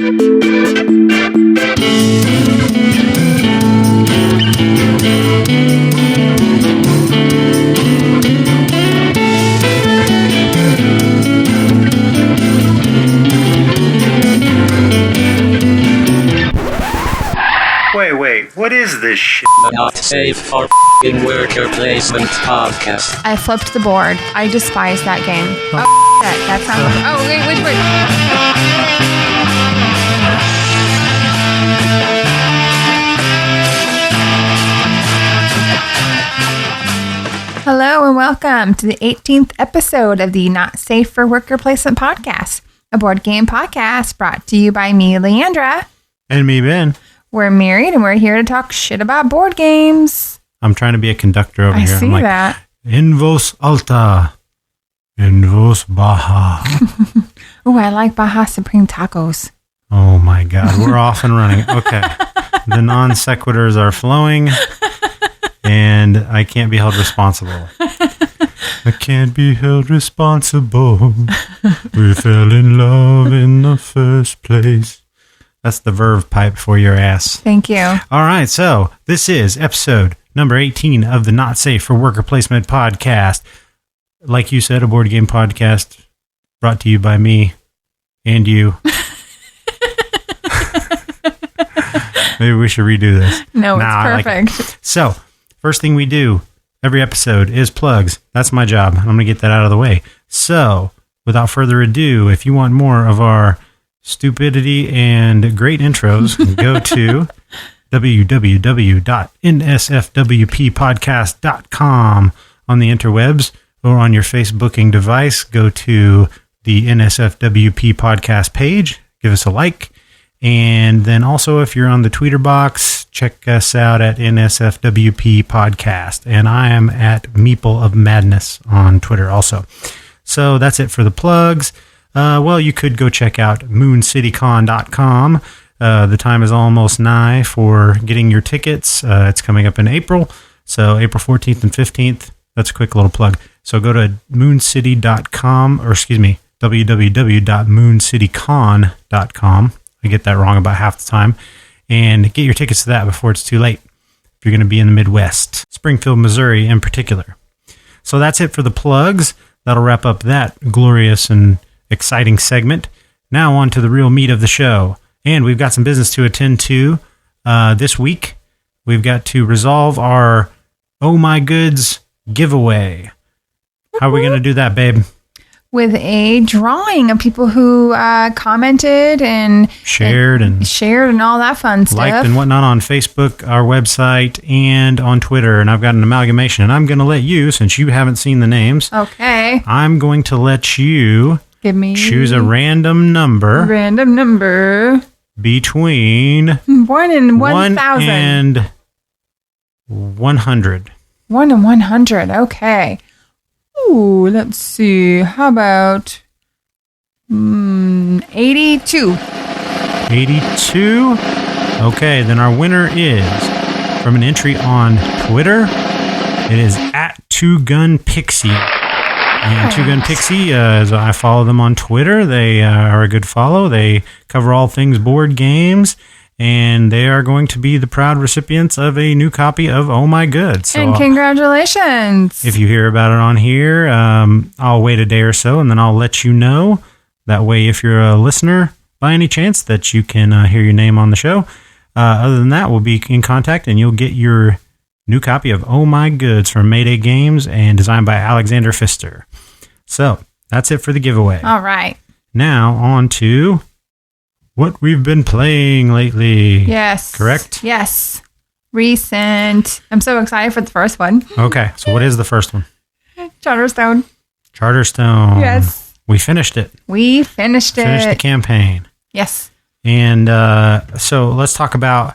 Wait, what is this shit? Not safe for in worker placement podcast. I flipped the board. I despise that game. Oh, that sounds like... Oh, wait. Hello and welcome to the 18th episode of the Not Safe for Worker Placement podcast, a board game podcast brought to you by me, Leandra. And me, Ben. We're married and we're here to talk shit about board games. I'm trying to be a conductor over here. I see I'm like, that. En voz alta, en voz baja. Oh, I like Baja Supreme tacos. Oh my God, we're off and running. Okay. The non sequiturs are flowing and I can't be held responsible. I can't be held responsible. We fell in love in the first place. That's the verve pipe for your ass. Thank you. All right, so this is episode number 18 of the Not Safe for Worker Placement podcast. Like you said, a board game podcast brought to you by me and you. Maybe we should redo this. No, it's perfect. Like so, first thing we do every episode is plugs. That's my job. I'm going to get that out of the way. So, without further ado, if you want more of our stupidity and great intros, go to www.nsfwppodcast.com on the interwebs, or on your Facebooking device, go to the NSFWP podcast page, give us a like, and then also if you're on the Twitter box, check us out at NSFWP podcast, and I am at Meeple of Madness on Twitter also. So that's it for the plugs. Well, you could go check out mooncitycon.com. The time is almost nigh for getting your tickets. It's coming up in April, so April 14th and 15th. That's a quick little plug. So go to mooncity.com, or excuse me, www.mooncitycon.com. I get that wrong about half the time. And get your tickets to that before it's too late, if you're going to be in the Midwest, Springfield, Missouri in particular. So that's it for the plugs. That'll wrap up that glorious and exciting segment. Now on to the real meat of the show. And we've got some business to attend to this week. We've got to resolve our Oh My Goods giveaway. How are we going to do that, babe? With a drawing of people who commented and shared and all that fun stuff. Liked and whatnot on Facebook, our website, and on Twitter. And I've got an amalgamation. And I'm going to let you, since you haven't seen the names. Okay. I'm going to let you choose a random number. Between 1 and 1,000. and 100. 1 and 100. Okay. Ooh, let's see. How about 82? 82? Okay, then our winner is from an entry on Twitter. It is at 2GunPixie. And 2GunPixie, as I follow them on Twitter, they are a good follow. They cover all things board games, and they are going to be the proud recipients of a new copy of Oh My Goods. So and congratulations. If you hear about it on here, I'll wait a day or so, and then I'll let you know. That way, if you're a listener, by any chance, that you can hear your name on the show. Other than that, we'll be in contact, and you'll get your new copy of Oh My Goods from Mayday Games and designed by Alexander Pfister. So, that's it for the giveaway. All right. Now, on to what we've been playing lately. Yes. Correct? Yes. Recent. I'm so excited for the first one. Okay, so what is the first one? Charterstone. Charterstone. Yes. We finished it. Finished the campaign. Yes. And so let's talk about,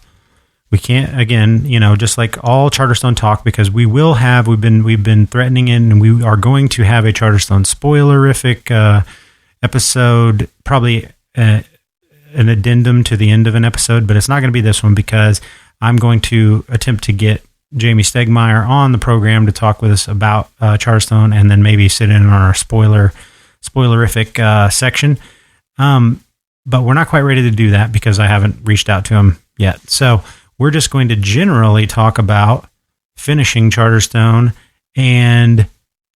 we can't, again, just like all Charterstone talk, because we've been threatening it, and we are going to have a Charterstone spoilerific episode, probably an addendum to the end of an episode, but it's not going to be this one, because I'm going to attempt to get Jamie Stegmeyer on the program to talk with us about Charterstone, and then maybe sit in on our spoilerific section. but we're not quite ready to do that because I haven't reached out to him yet. So we're just going to generally talk about finishing Charterstone and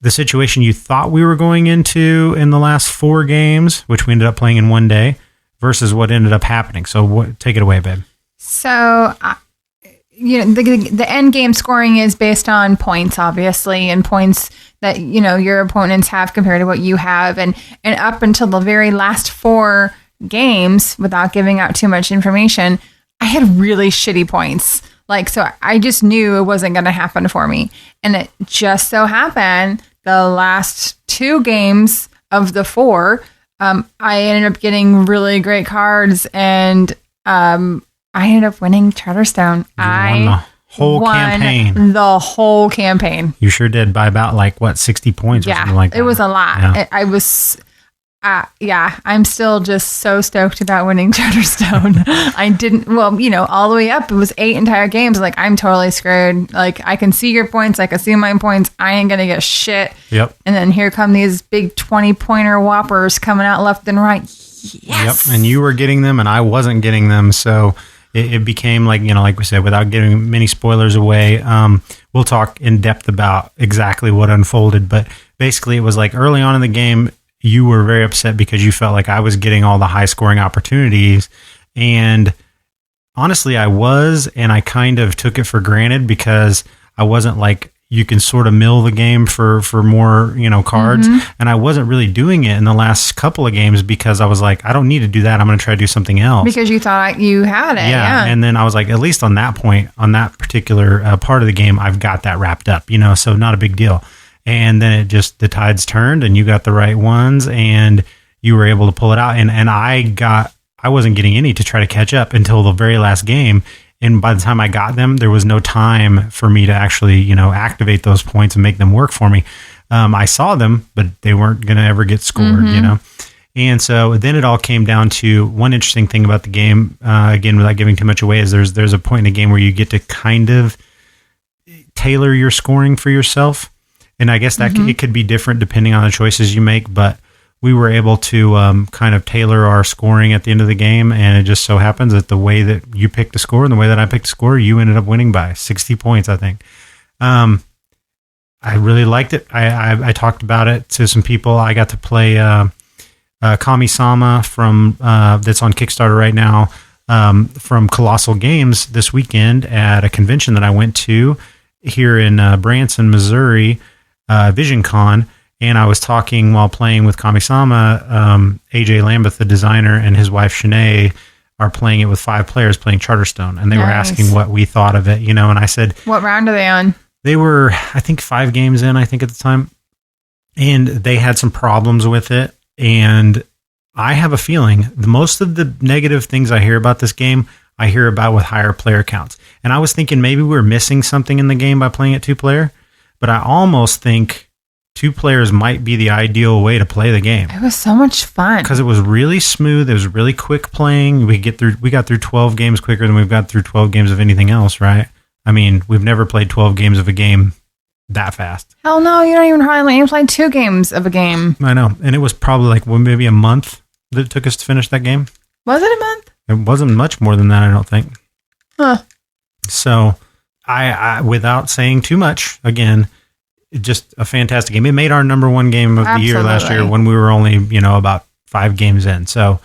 the situation you thought we were going into in the last 4 games, which we ended up playing in one day, versus what ended up happening. So take it away, babe. So, the end game scoring is based on points, obviously, and points that, your opponents have compared to what you have. And up until the very last 4 games, without giving out too much information, I had really shitty points. So I just knew it wasn't going to happen for me. And it just so happened the last 2 games of the 4, I ended up getting really great cards, and I ended up winning Charterstone. You won the whole campaign. The whole campaign. You sure did, by about 60 points or something like that. It was a lot. Yeah. I was... I'm still just so stoked about winning Charterstone. I didn't, all the way up, it was 8 entire games. I'm totally screwed. I can see your points. I can see my points. I ain't going to get shit. Yep. And then here come these big 20-pointer whoppers coming out left and right. Yes. Yep. And you were getting them and I wasn't getting them. So it became like we said, without giving many spoilers away, we'll talk in depth about exactly what unfolded. But basically it was early on in the game, you were very upset because you felt like I was getting all the high scoring opportunities. And honestly, I was, and I kind of took it for granted because I wasn't you can sort of mill the game for more, cards. Mm-hmm. And I wasn't really doing it in the last couple of games because I was I don't need to do that. I'm going to try to do something else. Because you thought you had it. Yeah. And then I was at least on that point, on that particular part of the game, I've got that wrapped up, so not a big deal. And then the tides turned and you got the right ones and you were able to pull it out. And I wasn't getting any to try to catch up until the very last game. And by the time I got them, there was no time for me to actually, activate those points and make them work for me. I saw them, but they weren't going to ever get scored, And so then it all came down to one interesting thing about the game, again, without giving too much away, is there's a point in the game where you get to kind of tailor your scoring for yourself. And I guess that it could be different depending on the choices you make, but we were able to kind of tailor our scoring at the end of the game, and it just so happens that the way that you picked the score and the way that I picked the score, you ended up winning by 60 points, I think. I really liked it. I talked about it to some people. I got to play Kami-sama from that's on Kickstarter right now, from Colossal Games this weekend at a convention that I went to here in Branson, Missouri, VisionCon, and I was talking while playing with Kami-sama. AJ Lambeth, the designer, and his wife Shanae are playing it with 5 players playing Charterstone, and they were asking what we thought of it, and I said, what round are they on? They were, I think, 5 games in, at the time, and they had some problems with it, and I have a feeling most of the negative things I hear about this game, I hear about with higher player counts. And I was thinking maybe we're missing something in the game by playing it 2-player, but I almost think 2 players might be the ideal way to play the game. It was so much fun. Because it was really smooth. It was really quick playing. We got through 12 games quicker than we've got through 12 games of anything else, right? I mean, we've never played 12 games of a game that fast. Hell no, you don't even hardly play 2 games of a game. I know. And it was probably maybe a month that it took us to finish that game. Was it a month? It wasn't much more than that, I don't think. Huh. So, I without saying too much, again, just a fantastic game. It made our number 1 game of the year last year when we were only, about 5 games in. So,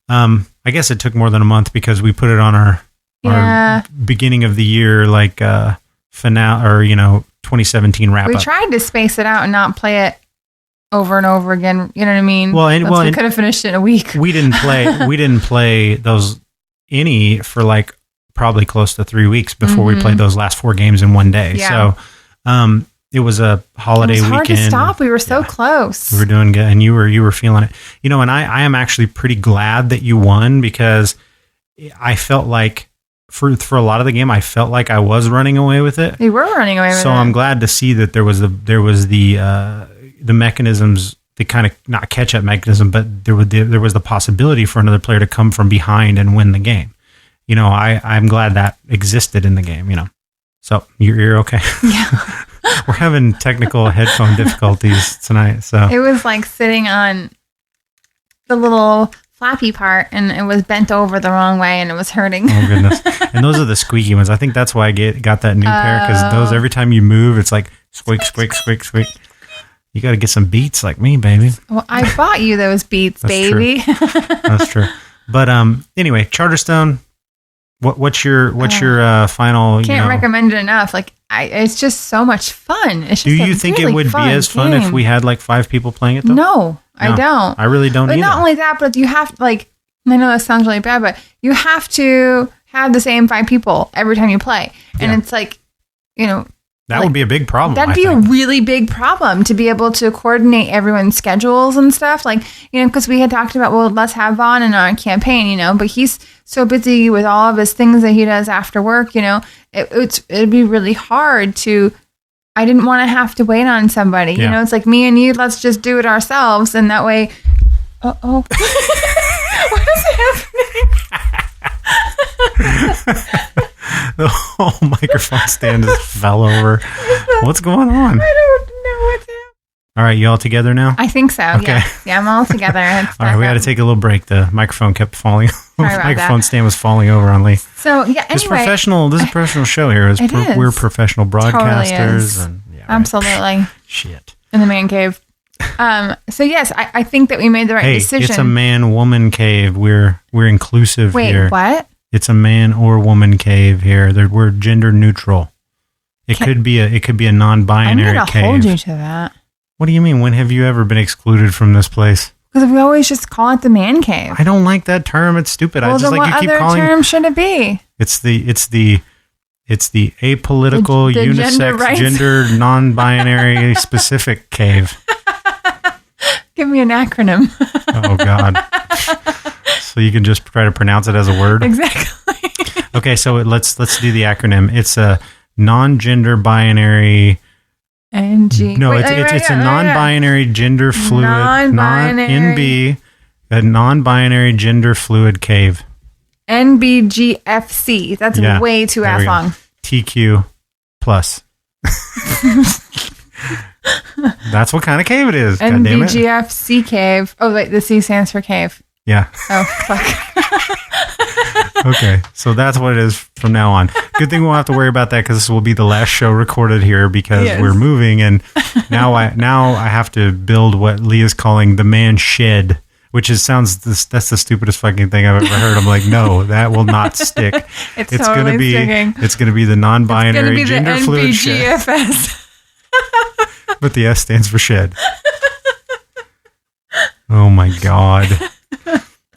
I guess it took more than a month because we put it on our beginning of the year, finale, or, 2017 wrap up. We tried to space it out and not play it over and over again. You know what I mean? We could have finished it in a week. We didn't play those any for probably close to 3 weeks before we played those last 4 games in one day. Yeah. So, it was a holiday weekend. It was hard to stop. We were so close. We were doing good, and you were feeling it. And I am actually pretty glad that you won because I felt like for a lot of the game, I felt like I was running away with it. You were running away with it. So I'm glad to see that there was the mechanisms, the kind of not catch up mechanism, but there was the possibility for another player to come from behind and win the game. I'm glad that existed in the game. So you're okay. Yeah. We're having technical headphone difficulties tonight. So it was like sitting on the little flappy part, and it was bent over the wrong way, and it was hurting. Oh goodness! And those are the squeaky ones. I think that's why I got that new pair, because those, every time you move, it's like squeak, squeak, squeak, squeak. You got to get some beats like me, baby. Well, I bought you those beats, baby. True. That's true. But anyway, Charterstone. What's your final? Can't recommend it enough. Like, it's just so much fun. It's just do you think it would be as fun if we had like 5 people playing it though? No, I don't. I really don't. But either. Not only that, but you have to, like, I know that sounds really bad, but you have to have the same 5 people every time you play, and it's like, that would be a big problem. That'd be a really big problem to be able to coordinate everyone's schedules and stuff. Like, because we had talked about, well, let's have Vaughn in our campaign, but he's so busy with all of his things that he does after work, it'd be really hard to, I didn't want to have to wait on somebody, it's like me and you, let's just do it ourselves. And that way, what is happening? The whole microphone stand just fell over. What's going on? I don't know what's happening. All right, you all together now? I think so. Okay. Yeah, I'm all together. All right, we had to take a little break. The microphone kept falling. The microphone stand was falling over on Lee. So yeah, anyway, this is a professional show here. It is. We're professional broadcasters. Totally is. Absolutely. Shit. In the man cave. So yes, I think that we made the right decision. It's a man-woman cave. We're inclusive here. Wait, what? It's a man or woman cave here. We're gender neutral. It could be a non-binary I'm gonna cave. hold you to that. What do you mean? When have you ever been excluded from this place? Because we always just call it the man cave. I don't like that term. It's stupid. Well, then what other term should it be? It's the apolitical, the unisex, gender non-binary specific cave. Give me an acronym. Oh God. So you can just try to pronounce it as a word? Exactly. Okay, so let's do the acronym. It's a non-gender binary. NG. No, it's a non-binary gender fluid. Non-binary. A non-binary gender fluid cave. NBGFC. That's way too ass long. TQ plus. That's what kind of cave it is. NBGFC cave. Oh, wait, the C stands for cave. Yeah. Oh, fuck. Okay, so that's what it is from now on. Good thing we won't have to worry about that, because this will be the last show recorded here, because we're moving, and now I have to build what Lee is calling the man shed, which that's the stupidest fucking thing I've ever heard. I'm like, no, that will not stick. It's totally sticking. It's going to be the non-binary gender fluid shed. But the S stands for shed. Oh my God.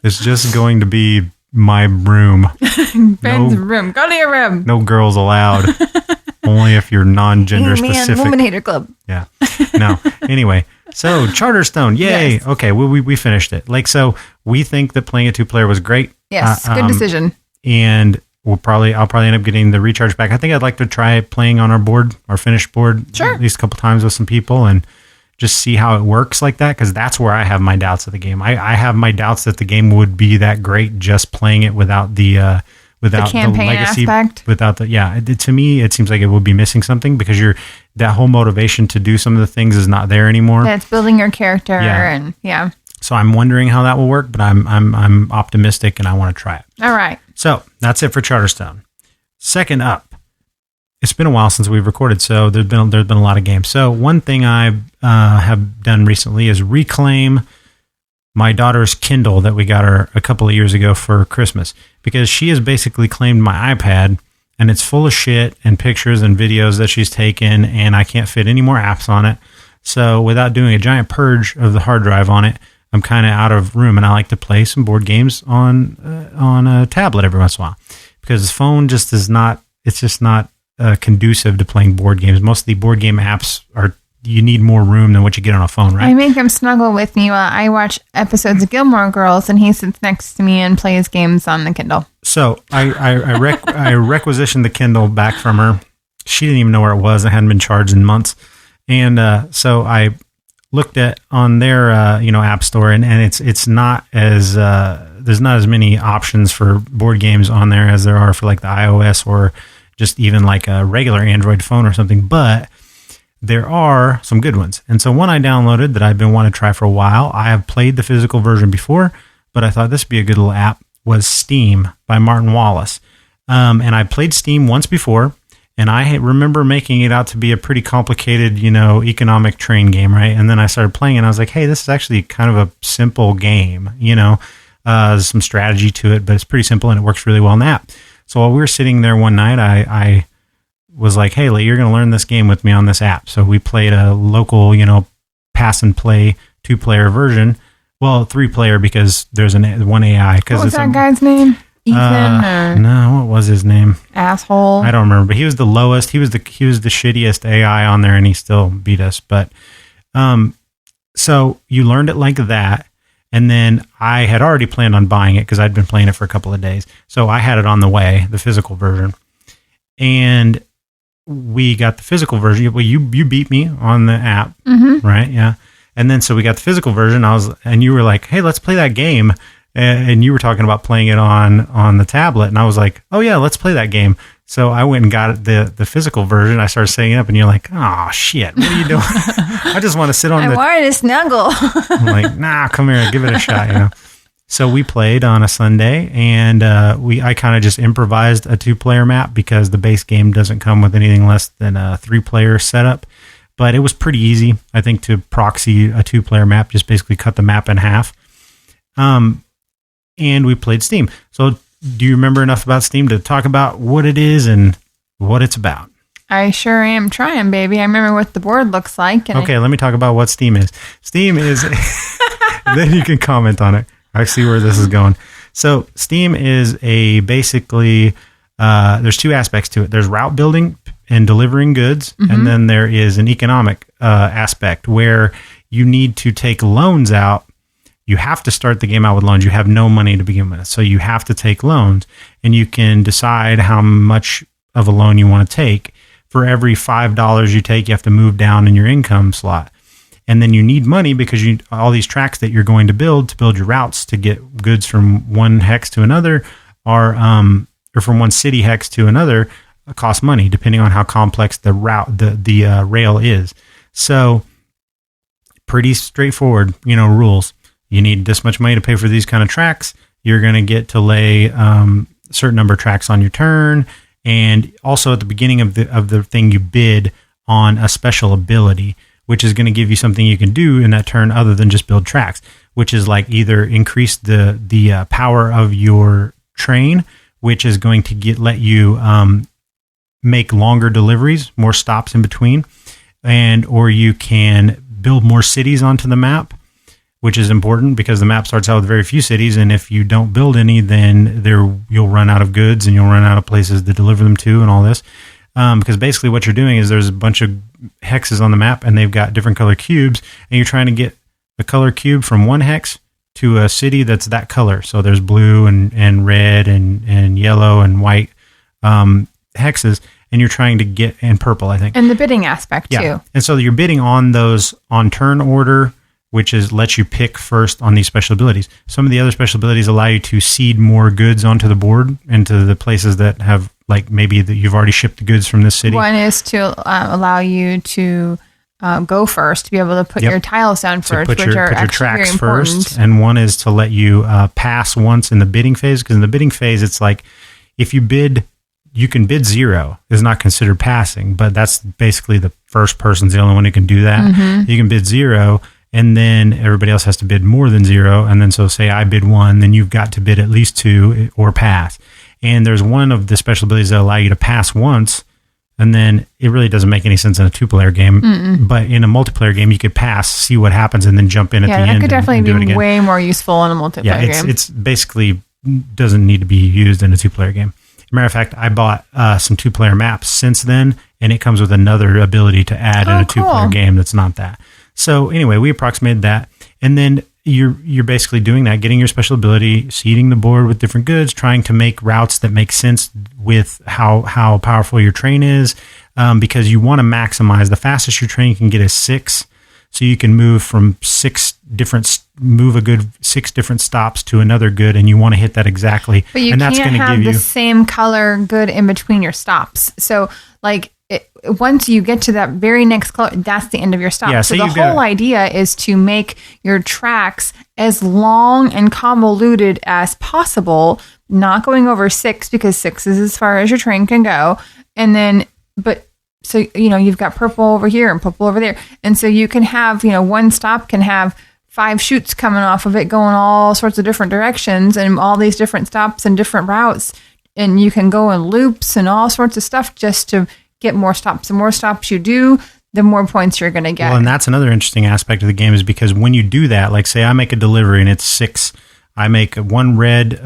It's just going to be my room. Ben's room. Go to your room. No girls allowed. Only if you're non-gender specific. Woman hater club. Yeah. No. Anyway, so Charterstone. Yay. Yes. Okay, we finished it. Like, so we think that playing a 2-player was great. Yes, good decision. And I'll probably end up getting the recharge back. I think I'd like to try playing on our finished board. Sure. At least a couple times with some people, and just see how it works like that, because that's where I have my doubts of the game. I have my doubts that the game would be that great just playing it without the campaign legacy aspect. To me, it seems like it would be missing something, because that whole motivation to do some of the things is not there anymore. Yeah, it's building your character and So I'm wondering how that will work, but I'm optimistic and I want to try it. All right. So that's it for Charterstone. Second up, it's been a while since we've recorded, so there's been a lot of games. So one thing I have done recently is reclaim my daughter's Kindle that we got her a couple of years ago for Christmas, because she has basically claimed my iPad, and it's full of shit and pictures and videos that she's taken, and I can't fit any more apps on it. So without doing a giant purge of the hard drive on it, I'm kind of out of room, and I like to play some board games on a tablet every once in a while, because the phone just is not. It's just not conducive to playing board games. Most of the board game apps you need more room than what you get on a phone, right? I make him snuggle with me while I watch episodes of Gilmore Girls, and he sits next to me and plays games on the Kindle. So I requisitioned the Kindle back from her. She didn't even know where it was. It hadn't been charged in months, and so I looked at on their app store, and it's not as there's not as many options for board games on there as there are for like the iOS or just even like a regular Android phone or something, but there are some good ones. And so one I downloaded that I've been wanting to try for a while. I have played the physical version before. but I thought this would be a good little app, was Steam by Martin Wallace. And I played Steam once before, and I remember making it out to be a pretty complicated, economic train game, right? And then I started playing it, and I was like, hey, this is actually kind of a simple game, there's some strategy to it, but it's pretty simple, and it works really well in the app. So while we were sitting there one night, I was like, hey, Lee, you're going to learn this game with me on this app. So we played a local, pass and play 2-player version. Well, 3-player because there's one AI. What was that guy's name? Ethan? No, what was his name? Asshole. I don't remember. But he was the lowest. He was the shittiest AI on there, and he still beat us. But so you learned it like that. And then I had already planned on buying it because I'd been playing it for a couple of days. So I had it on the way, the physical version. And we got the physical version. Well, you beat me on the app, right? Yeah. And then so we got the physical version. And you were like, hey, let's play that game. And you were talking about playing it on the tablet. And I was like, oh yeah, let's play that game. So I went and got the physical version. I started setting it up, and you're like, oh shit, what are you doing? I just want to sit on I wanted to snuggle. I'm like, nah, come here, give it a shot, So we played on a Sunday, and I kind of just improvised a 2-player map because the base game doesn't come with anything less than a 3-player setup. But it was pretty easy, I think, to proxy a 2-player map. Just basically cut the map in half. And we played Steam. So do you remember enough about Steam to talk about what it is and what it's about? I sure am trying, baby. I remember what the board looks like. And okay, let me talk about what Steam is. Steam is... then you can comment on it. I see where this is going. So Steam is basically, there's 2 aspects to it. There's route building and delivering goods. And then there is an economic aspect where you need to take loans out. You have to start the game out with loans. You have no money to begin with. So you have to take loans, and you can decide how much of a loan you want to take. For every $5 you take, you have to move down in your income slot. And then you need money because all these tracks that you're going to build your routes to get goods from one hex to another or from one city hex to another cost money depending on how complex the route, the rail is. So pretty straightforward, rules. You need this much money to pay for these kind of tracks. You're going to get to lay a certain number of tracks on your turn. And also at the beginning of the thing, you bid on a special ability, which is going to give you something you can do in that turn other than just build tracks, which is like either increase the power of your train, which is going to let you make longer deliveries, more stops in between, or you can build more cities onto the map, which is important because the map starts out with very few cities, and if you don't build any, then you'll run out of goods and you'll run out of places to deliver them to and all this. Because basically what you're doing is there's a bunch of hexes on the map, and they've got different color cubes, and you're trying to get a color cube from one hex to a city that's that color. So there's blue and red and yellow and white hexes, and you're trying to get, and purple, I think. And the bidding aspect, too. And so you're bidding on those on turn order, which lets you pick first on these special abilities. Some of the other special abilities allow you to seed more goods onto the board into the places that have, like maybe that you've already shipped the goods from this city. One is to allow you to go first, to be able to put your tiles down first, which are actually tracks very important. First. And one is to let you pass once in the bidding phase, because in the bidding phase, it's like if you bid, you can bid 0. It's not considered passing, but that's basically the first person's the only one who can do that. You can bid 0. And then everybody else has to bid more than 0. And then so say I bid 1, then you've got to bid at least 2 or pass. And there's one of the special abilities that allow you to pass once. And then it really doesn't make any sense in a 2-player game. But in a multiplayer game, you could pass, see what happens, and then jump in at the end. Yeah, that could definitely be way more useful in a multiplayer game. Yeah, it's basically doesn't need to be used in a 2-player game. As a matter of fact, I bought some 2-player maps since then, and it comes with another ability to add in a 2-player game that's not that. So anyway, we approximated that, and then you're basically doing that, getting your special ability, seeding the board with different goods, trying to make routes that make sense with how powerful your train is, because you want to maximize. The fastest your train can get is 6, so you can move from 6 different stops to another good, and you want to hit that exactly. But you and can't have the same color good in between your stops. So like once you get to that very next color, that's the end of your stop. Yeah, so the whole idea is to make your tracks as long and convoluted as possible, not going over 6 because 6 is as far as your train can go. And then, so, you've got purple over here and purple over there. And so you can have, one stop can have 5 chutes coming off of it going all sorts of different directions and all these different stops and different routes. And you can go in loops and all sorts of stuff just to get more stops. The more stops you do, the more points you're going to get. Well, and that's another interesting aspect of the game is because when you do that, like say I make a delivery and it's 6, I make one red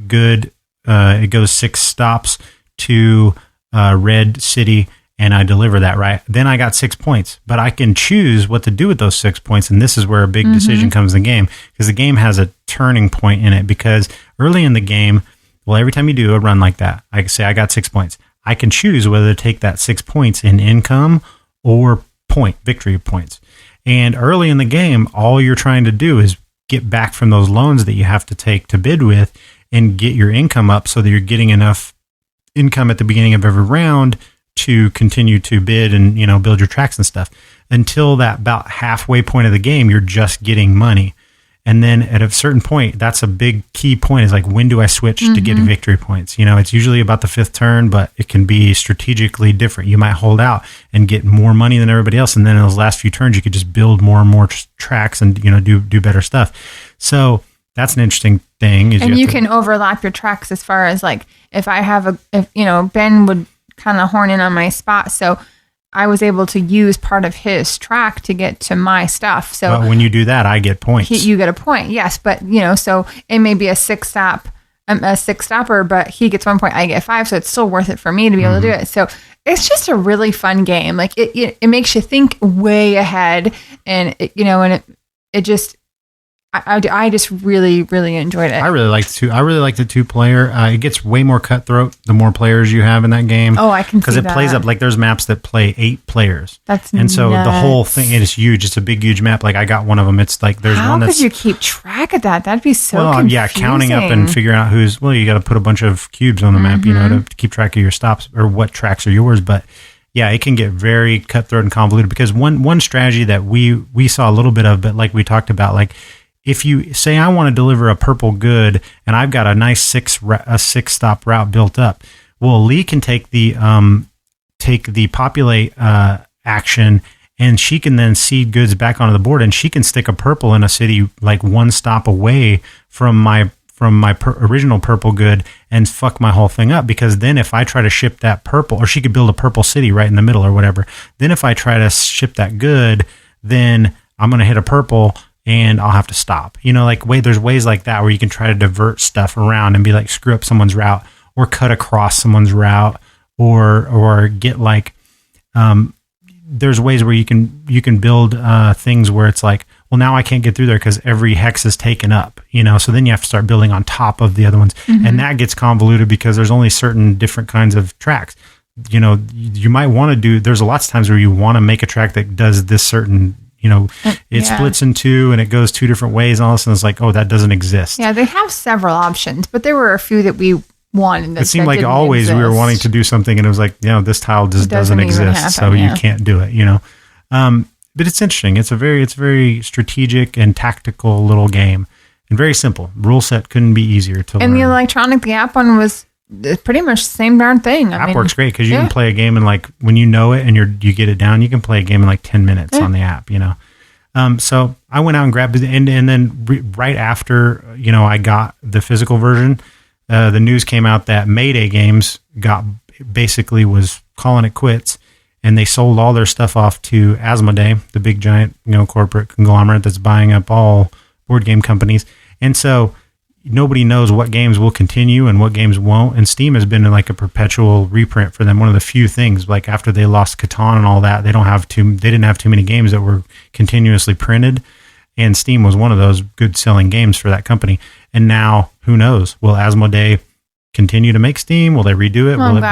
good, it goes 6 stops to red city and I deliver that, right? Then I got 6 points, but I can choose what to do with those 6 points. And this is where a big decision comes in the game because the game has a turning point in it because early in the game, well, every time you do a run like that, I say I got 6 points. I can choose whether to take that 6 points in income or victory points. And early in the game, all you're trying to do is get back from those loans that you have to take to bid with and get your income up so that you're getting enough income at the beginning of every round to continue to bid and, build your tracks and stuff. Until that about halfway point of the game, you're just getting money. And then at a certain point, that's a big key point is like, when do I switch to get victory points? It's usually about the 5th turn, but it can be strategically different. You might hold out and get more money than everybody else. And then in those last few turns, you could just build more and more tracks and, do better stuff. So that's an interesting thing. And you can overlap your tracks as far as like, if Ben would kind of horn in on my spot. So I was able to use part of his track to get to my stuff. So when you do that, I get points. You get a point, yes. But so it may be a 6-stopper, but he gets 1 point, I get 5. So it's still worth it for me to be able to do it. So it's just a really fun game. Like it makes you think way ahead, and it just. I just really, really enjoyed it. I really like the 2-player. It gets way more cutthroat the more players you have in that game. Oh, I can see that. Because it plays up, like there's maps that play 8 players. And so the whole thing, it is huge. It's a big, huge map. Like I got one of them. It's like there's one that's... How could you keep track of that? That'd be so confusing. Yeah, counting up and figuring out you got to put a bunch of cubes on the map, to keep track of your stops or what tracks are yours. But yeah, it can get very cutthroat and convoluted because one strategy that we saw a little bit of, but like we talked about, like, if you say I want to deliver a purple good and I've got a nice 6-stop route built up, well, Lee can take the populate action, and she can then seed goods back onto the board, and she can stick a purple in a city like 1 stop away from my original purple good and fuck my whole thing up. Because then if I try to ship that purple, or she could build a purple city right in the middle or whatever, then if I try to ship that good, then I'm going to hit a purple and I'll have to stop. There's ways like that where you can try to divert stuff around and be like, screw up someone's route or cut across someone's route or get like, there's ways where you can build things where it's like, well, now I can't get through there because every hex is taken up, so then you have to start building on top of the other ones. And that gets convoluted because there's only certain different kinds of tracks. You might want to do, there's lots of times where you want to make a track that does this certain, splits in 2 and it goes 2 different ways. And all of a sudden it's like, oh, that doesn't exist. Yeah, they have several options, but there were a few that we wanted. It seemed like always we were wanting to do something and it was like, this tile just doesn't exist. Happen, so you can't do it, But it's interesting. It's very strategic and tactical little game and very simple. Rule set couldn't be easier to learn. And the app one was pretty much the same darn thing. App works great because you can play a game in like, when you know it and you get it down, you can play a game in like 10 minutes on the app, So I went out and grabbed it, and then right after, I got the physical version, the news came out that Mayday Games was calling it quits, and they sold all their stuff off to Asmodee, the big giant, corporate conglomerate that's buying up all board game companies. And so nobody knows what games will continue and what games won't. And Steam has been like a perpetual reprint for them. One of the few things, like after they lost Catan and all that, they didn't have too many games that were continuously printed. And Steam was one of those good selling games for that company. And now, who knows? Will Asmodee continue to make Steam? Will they redo it? Well, will it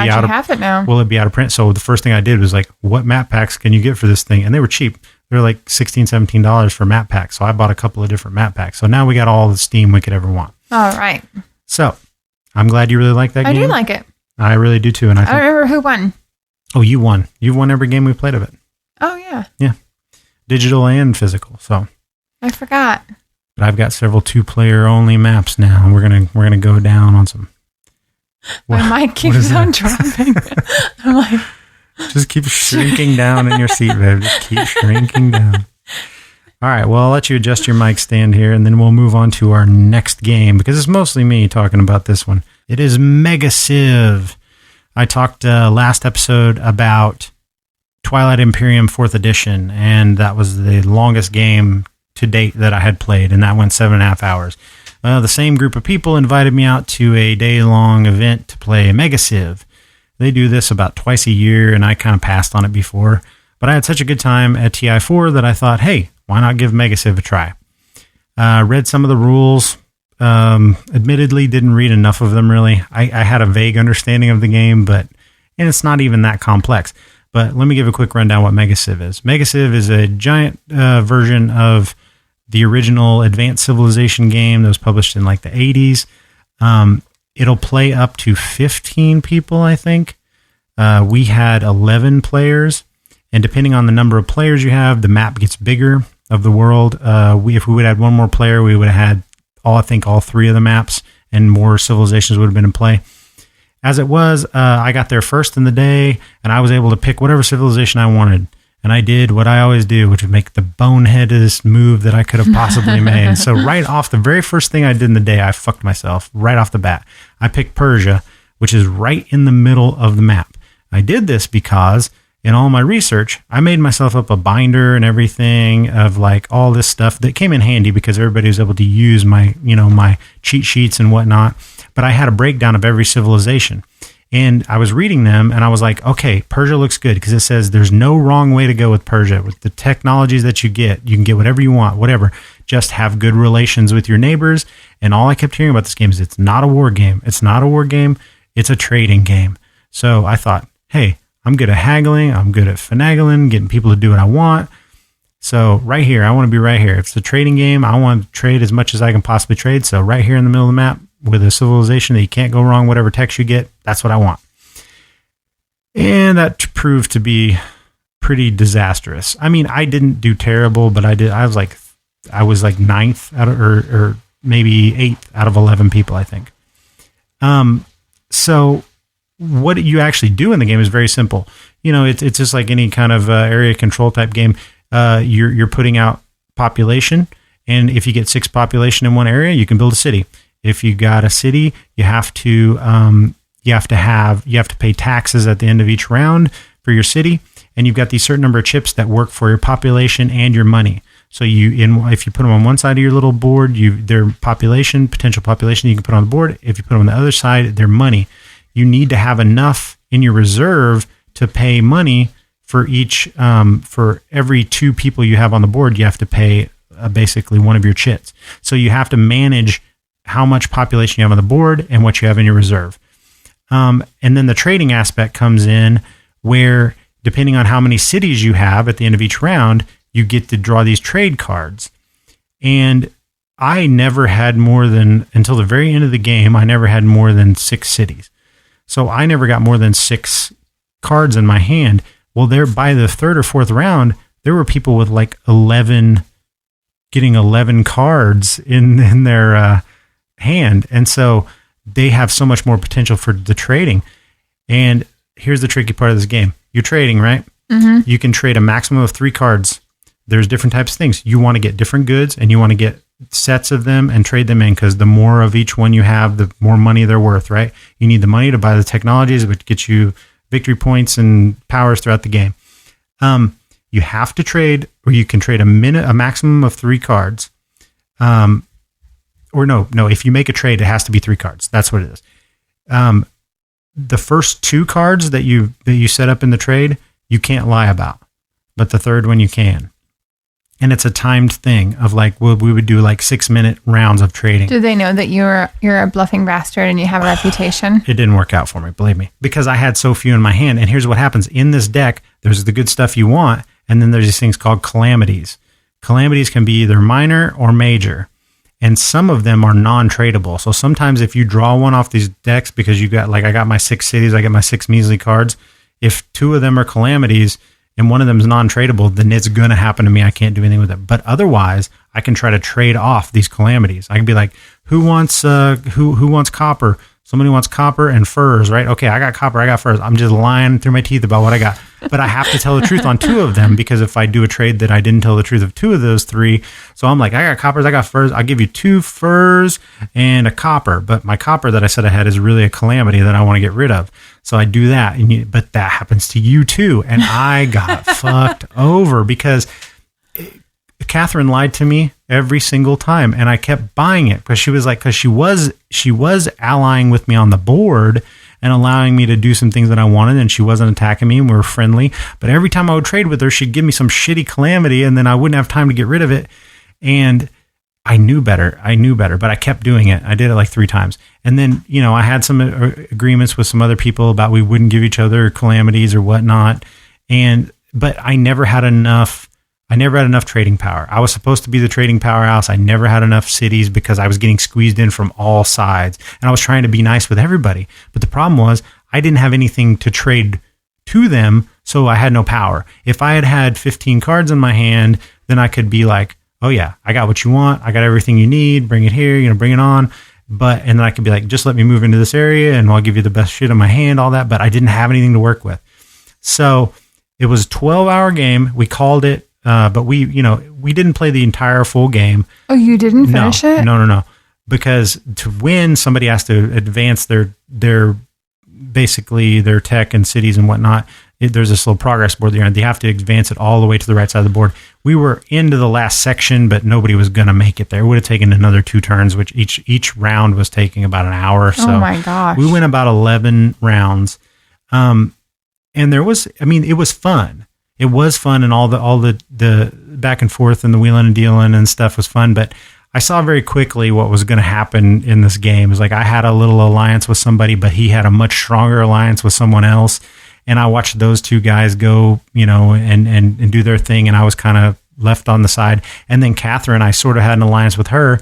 be out of print? So the first thing I did was like, what map packs can you get for this thing? And they were cheap. They were like $16, $17 for map packs. So I bought a couple of different map packs. So now we got all the Steam we could ever want. All right. So I'm glad you really like that game. I do like it. I really do too. And I don't remember who won. Oh, you won. You've won every game we played of it. Oh, yeah. Yeah. Digital and physical. So I forgot. but I've got several 2-player only maps now, and we're gonna go down on some. My mic keeps on dropping. I'm like, just keep shrinking down in your seat, babe. Just keep shrinking down. All right, well, I'll let you adjust your mic stand here, and then we'll move on to our next game, because it's mostly me talking about this one. It is Mega Civ. I talked last episode about Twilight Imperium 4th Edition, and that was the longest game to date that I had played, and that went 7.5 hours. The same group of people invited me out to a day-long event to play Mega Civ. They do this about twice a year, and I kind of passed on it before. But I had such a good time at TI4 that I thought, hey, why not give Mega Civ a try? Read some of the rules. Admittedly, didn't read enough of them, really. I had a vague understanding of the game, and it's not even that complex. But let me give a quick rundown what Mega Civ is. Mega Civ is a giant version of the original Advanced Civilization game that was published in like the 80s. It'll play up to 15 people, I think. We had 11 players, and depending on the number of players you have, the map gets bigger of the world. If we would have had one more player, we would have had all 3 of the maps, and more civilizations would have been in play. As it was, I got there first in the day, and I was able to pick whatever civilization I wanted. And I did what I always do, which would make the boneheadedest move that I could have possibly made. So right off, the very first thing I did in the day, I fucked myself right off the bat. I picked Persia, which is right in the middle of the map. I did this because in all my research, I made myself up a binder and everything of like all this stuff that came in handy because everybody was able to use my, my cheat sheets and whatnot. But I had a breakdown of every civilization. And I was reading them, and I was like, okay, Persia looks good because it says there's no wrong way to go with Persia. With the technologies that you can get whatever you want, whatever. Just have good relations with your neighbors. And all I kept hearing about this game is it's not a war game. It's not a war game. It's a trading game. So I thought, hey, I'm good at haggling. I'm good at finagling, getting people to do what I want. So right here, I want to be right here. If it's a trading game, I want to trade as much as I can possibly trade. So right here in the middle of the map, with a civilization that you can't go wrong, whatever text you get, that's what I want. And that proved to be pretty disastrous. I mean, I didn't do terrible, but I was like 9th out of, or maybe 8th out of 11 people, I think. So what you actually do in the game is very simple. It's just like any kind of area control type game. You're putting out population, and if you get 6 population in one area, you can build a city. If you got a city, you have to pay taxes at the end of each round for your city, and you've got these certain number of chips that work for your population and your money. So if you put them on one side of your little board, their potential population, you can put on the board. If you put them on the other side, their money. You need to have enough in your reserve to pay money for each. For every 2 people you have on the board, you have to pay basically one of your chits. So you have to manage how much population you have on the board and what you have in your reserve. And then the trading aspect comes in where, depending on how many cities you have at the end of each round, you get to draw these trade cards. And I never had more than, until the very end of the game, I never had more than 6 cities. So I never got more than 6 cards in my hand. Well, there by the 3rd or 4th round, there were people with like 11 cards in their hand, and so they have so much more potential for the trading. And here's the tricky part of this game. You're trading, right? Mm-hmm. You can trade a maximum of 3 cards. There's different types of things. You want to get different goods, and you want to get sets of them and trade them in, because the more of each one you have, the more money they're worth, right? You need the money to buy the technologies, which get you victory points and powers throughout the game. You have to trade, or you can trade a maximum of 3 cards. Or no, if you make a trade, it has to be 3 cards. That's what it is. The first 2 cards that you set up in the trade, you can't lie about, but the 3rd one you can. And it's a timed thing of like, we would do like 6-minute rounds of trading. Do they know that you're a bluffing bastard and you have a reputation? It didn't work out for me, believe me, because I had so few in my hand. And here's what happens. In this deck, there's the good stuff you want, and then there's these things called calamities. Calamities can be either minor or major. And some of them are non-tradable. So sometimes if you draw one off these decks, because you got, like I got my 6 cities, I get my 6 measly cards. if two of them are calamities and one of them is non-tradable, then it's going to happen to me. I can't do anything with it. But otherwise, I can try to trade off these calamities. I can be like, who wants copper? Somebody wants copper and furs, right? Okay, I got copper, I got furs. I'm just lying through my teeth about what I got. But I have to tell the truth on two of them, because if I do a trade that I didn't tell the truth of two of those three, so I'm like, I got coppers, I got furs. I'll give you 2 furs and a copper. But my copper that I said I had is really a calamity that I want to get rid of. So I do that. But that happens to you too. And I got fucked over because Catherine lied to me every single time, and I kept buying it because she was allying with me on the board and allowing me to do some things that I wanted, and she wasn't attacking me, and we were friendly. But every time I would trade with her, she'd give me some shitty calamity, and then I wouldn't have time to get rid of it. And I knew better, but I kept doing it. I did it like 3 times. And then, I had some agreements with some other people about we wouldn't give each other calamities or whatnot. But I never had enough trading power. I was supposed to be the trading powerhouse. I never had enough cities because I was getting squeezed in from all sides. And I was trying to be nice with everybody. But the problem was I didn't have anything to trade to them, so I had no power. If I had 15 cards in my hand, then I could be like, oh yeah, I got what you want. I got everything you need. Bring it here, bring it on. And then I could be like, just let me move into this area and I'll give you the best shit in my hand, all that. But I didn't have anything to work with. So it was a 12-hour game. We called it. But we didn't play the entire full game. Oh, you didn't finish it? No. Because to win, somebody has to advance their basically their tech and cities and whatnot. There's this little progress board there, and they have to advance it all the way to the right side of the board. We were into the last section, but nobody was going to make it there. It would have taken another 2 turns, which each round was taking about an hour or so. Oh my gosh. We went about 11 rounds. And it was fun. It was fun, and all the back and forth and the wheeling and dealing and stuff was fun. But I saw very quickly what was going to happen in this game. It was like I had a little alliance with somebody, but he had a much stronger alliance with someone else. And I watched those 2 guys go, and do their thing, and I was kind of left on the side. And then Catherine, I sort of had an alliance with her.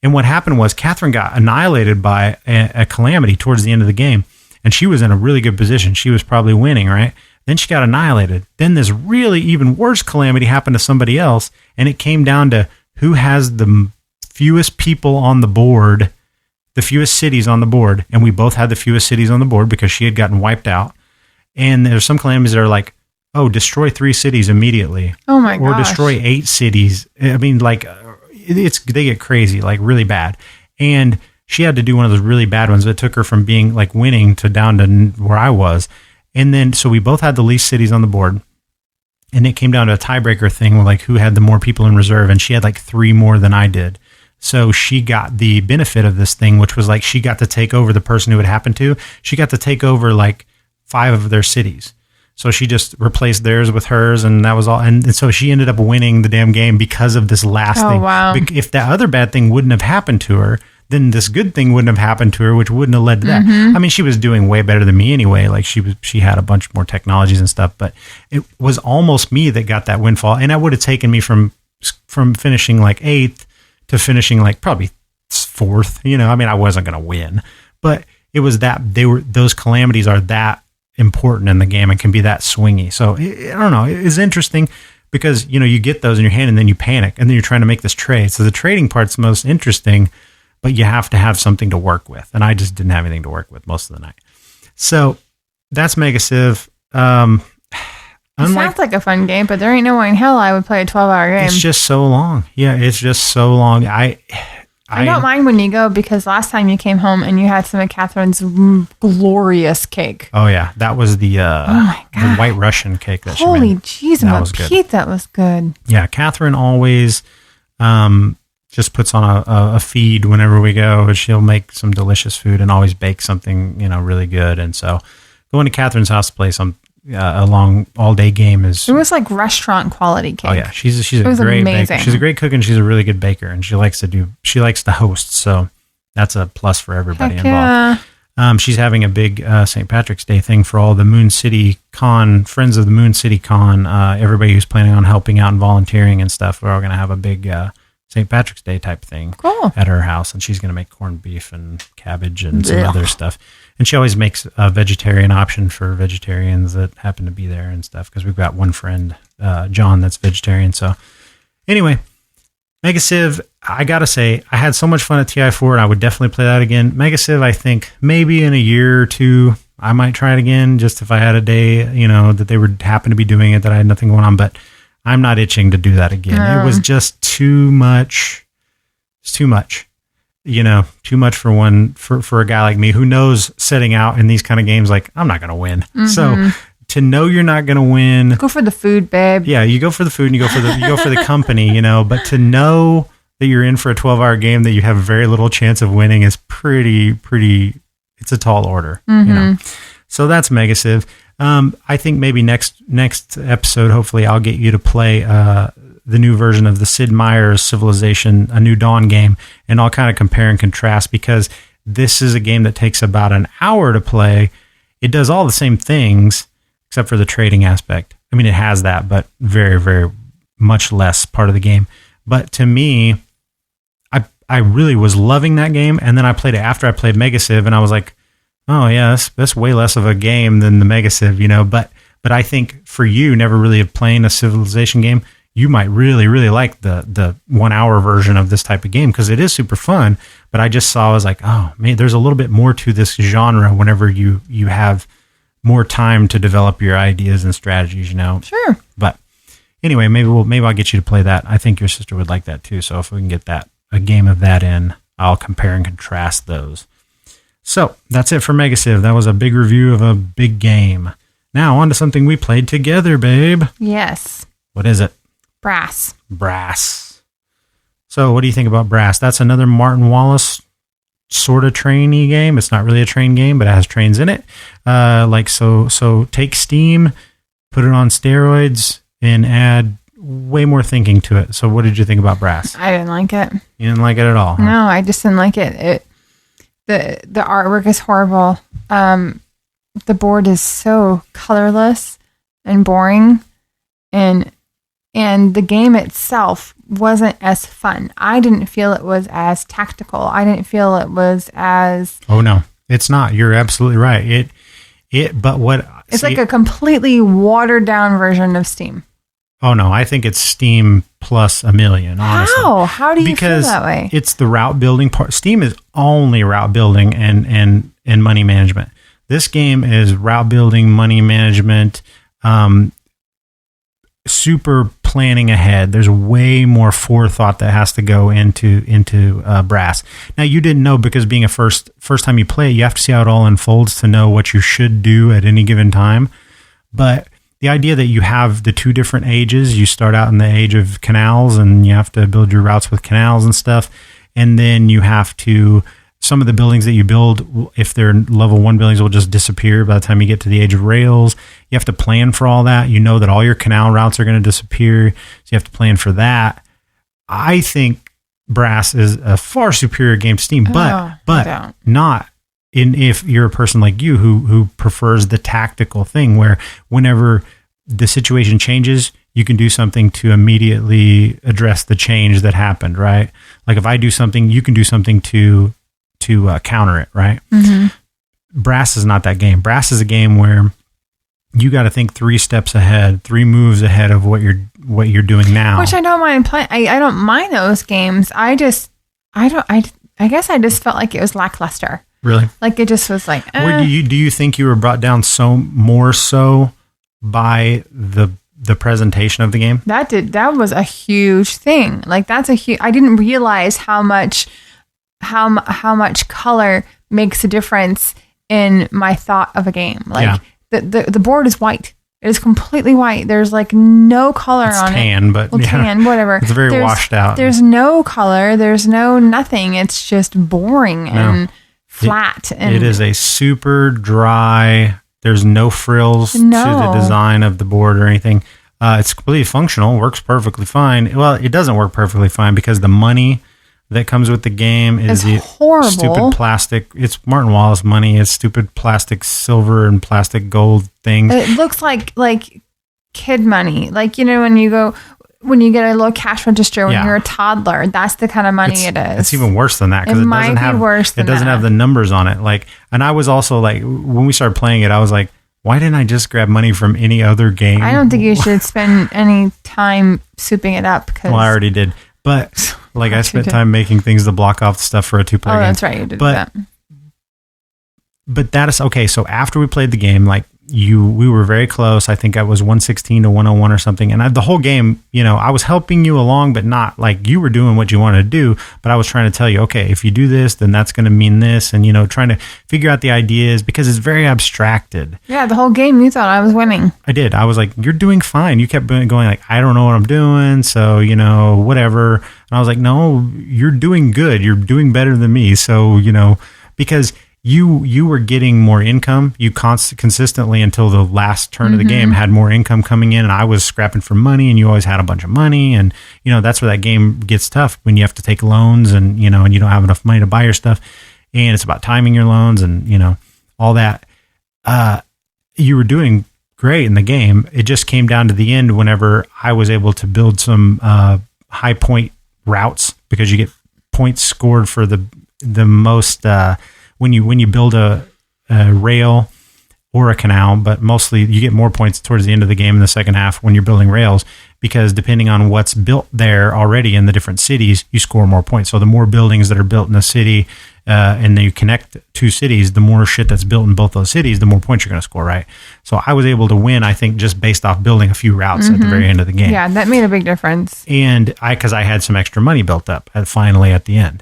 And what happened was Catherine got annihilated by a calamity towards the end of the game, and she was in a really good position. She was probably winning, right? Then she got annihilated. Then this really even worse calamity happened to somebody else, and it came down to who has the fewest people on the board, the fewest cities on the board, and we both had the fewest cities on the board because she had gotten wiped out. And there's some calamities that are like, oh, destroy 3 cities immediately. Oh my gosh. Or destroy 8 cities. I mean, like, they get crazy, like really bad. And she had to do one of those really bad ones that took her from being like winning to down to where I was. And then, so we both had the least cities on the board, and it came down to a tiebreaker thing with like who had the more people in reserve, and she had like 3 more than I did. So she got the benefit of this thing, which was like she got to take over the person who it happened to. She got to take over like 5 of their cities. So she just replaced theirs with hers, and that was all. And so she ended up winning the damn game because of this last thing. Wow. If that other bad thing wouldn't have happened to her, then this good thing wouldn't have happened to her, which wouldn't have led to that. I mean, she was doing way better than me anyway. Like she had a bunch more technologies and stuff, but it was almost me that got that windfall. And that would have taken me from finishing like 8th to finishing like probably 4th. I mean, I wasn't going to win, but it was that those calamities are that important in the game and can be that swingy. So I don't know. It's interesting because, you get those in your hand and then you panic and then you're trying to make this trade. So the trading part's the most interesting, but you have to have something to work with. And I just didn't have anything to work with most of the night. So that's Mega Civ. It sounds like a fun game, but there ain't no way in hell I would play a 12-hour game. It's just so long. Yeah, it's just so long. I don't mind when you go, because last time you came home and you had some of Catherine's glorious cake. Oh, yeah. That was the White Russian cake that Holy she made. Holy jeez, Pete, that was good. Yeah, Catherine always just puts on a feed whenever we go. She'll make some delicious food and always bake something, really good. And so going to Catherine's house to play a long all-day game is... It was like restaurant quality cake. Oh, yeah. She's a great baker. She's a great cook, and she's a really good baker, and she likes to host. So that's a plus for everybody involved. Yeah. She's having a big St. Patrick's Day thing for all the Moon City Con, friends of the Moon City Con, everybody who's planning on helping out and volunteering and stuff. We're all going to have a big St. Patrick's Day type thing Cool. at her house, and she's going to make corned beef and cabbage and some other stuff. And she always makes a vegetarian option for vegetarians that happen to be there and stuff, because we've got one friend, John, that's vegetarian. So anyway, Mega Civ, I got to say, I had so much fun at TI4, and I would definitely play that again. Mega Civ, I think maybe in a year or two, I might try it again, just if I had a day, that they would happen to be doing it, that I had nothing going on. But I'm not itching to do that again. It was just too much. It's too much, too much for a guy like me who knows setting out in these kind of games, like, I'm not going to win. Mm-hmm. So to know you're not going to win, go for the food, babe. Yeah, you go for the food and you go for the company, but to know that you're in for a 12-hour game that you have very little chance of winning is pretty, it's a tall order, So that's Mega Civ. I think maybe next episode, hopefully I'll get you to play the new version of the Sid Meier's Civilization, A New Dawn game, and I'll kind of compare and contrast, because this is a game that takes about an hour to play. It does all the same things except for the trading aspect. I mean, it has that, but very, very much less part of the game. But to me, I really was loving that game, and then I played it after I played Mega Civ, and I was like, oh yeah, that's way less of a game than the Mega Civ, But I think for you, never really playing a Civilization game, you might really, really like the 1 hour version of this type of game, because it is super fun. But I just saw, I was like, oh man, there's a little bit more to this genre whenever you have more time to develop your ideas and strategies, Sure. But anyway, maybe I'll get you to play that. I think your sister would like that too. So if we can get a game of that in, I'll compare and contrast those. So that's it for Mega Civ. That was a big review of a big game. Now on to something we played together, babe. Yes. What is it? Brass. So what do you think about Brass? That's another Martin Wallace sort of trainy game. It's not really a train game, but it has trains in it. So take Steam, put it on steroids, and add way more thinking to it. So what did you think about Brass? I didn't like it. You didn't like it at all? Huh? No, I just didn't like it. The artwork is horrible. The board is so colorless and boring, and the game itself wasn't as fun. I didn't feel it was as tactical. I didn't feel it was as... Oh no, it's not. You're absolutely right. It's like a completely watered down version of Steam. Oh no, I think it's Steam plus a million, honestly. How do you feel that way? It's the route building part. Steam is only route building and money management. This game is route building, money management, super planning ahead. There's way more forethought that has to go into Brass. Now, you didn't know, because being a first time you play it, you have to see how it all unfolds to know what you should do at any given time. But the idea that you have the two different ages, you start out in the age of canals, and you have to build your routes with canals and stuff. And then you have to, some of the buildings that you build, if they're level 1 buildings, will just disappear by the time you get to the age of rails. You have to plan for all that. You know that all your canal routes are going to disappear, so you have to plan for that. I think Brass is a far superior game to Steam, but not if you're a person like you who prefers the tactical thing, where whenever the situation changes, you can do something to immediately address the change that happened, right? Like if I do something, you can do something to counter it, right? Mm-hmm. Brass is not that game. Brass is a game where you got to think 3 steps ahead, 3 moves ahead of what you're doing now. Which I don't mind playing. I don't mind those games. I guess I just felt like it was lackluster. Really? Like it just was like. Do you think you were brought down more so by the presentation of the game? That was a huge thing. Like that's a huge. I didn't realize how much color makes a difference in my thought of a game. Like the board is white. It is completely white. There's like no color on tan, it. But tan, whatever. It's very washed out. There's no color. There's no nothing. It's just boring and flat. It is a super dry. There's no frills to the design of the board or anything. It's completely functional. Works perfectly fine. Well, it doesn't work perfectly fine because the money that comes with the game is horrible. Stupid plastic. It's Martin Wallace money. It's stupid plastic silver and plastic gold things. It looks like kid money. Like, when you go, when you get a little cash register when Yeah. you're a toddler. That's the kind of money it is. It's even worse than that because It it might doesn't be have worse than it doesn't that. have the numbers on it. Like, and I was also like, when we started playing it, I was like, why didn't I just grab money from any other game? I don't think you should spend any time souping it up because. Well, I already did, but like I spent did. time making things to block off stuff for a 2-player Oh, game. that's right. You did But- that. But that is okay. So after we played the game, like we were very close. I think I was 116 to 101 or something. And the whole game, I was helping you along, but not like you were doing what you wanted to do. But I was trying to tell you, okay, if you do this, then that's going to mean this. And, trying to figure out the ideas because it's very abstracted. Yeah, the whole game you thought I was winning. I did. I was like, you're doing fine. You kept going like, I don't know what I'm doing. So, whatever. And I was like, no, you're doing good. You're doing better than me. So, because you were getting more income. You consistently until the last turn of the game had more income coming in, and I was scrapping for money, and you always had a bunch of money, and that's where that game gets tough when you have to take loans, and and you don't have enough money to buy your stuff, and it's about timing your loans, and all that. You were doing great in the game. It just came down to the end whenever I was able to build some high point routes because you get points scored for the most. When you build a rail or a canal, but mostly you get more points towards the end of the game in the second half when you're building rails, because depending on what's built there already in the different cities, you score more points. So the more buildings that are built in a city, and then you connect two cities, the more shit that's built in both those cities, the more points you're going to score, right? So I was able to win, I think, just based off building a few routes at the very end of the game. Yeah, that made a big difference. And because I had some extra money built up finally at the end.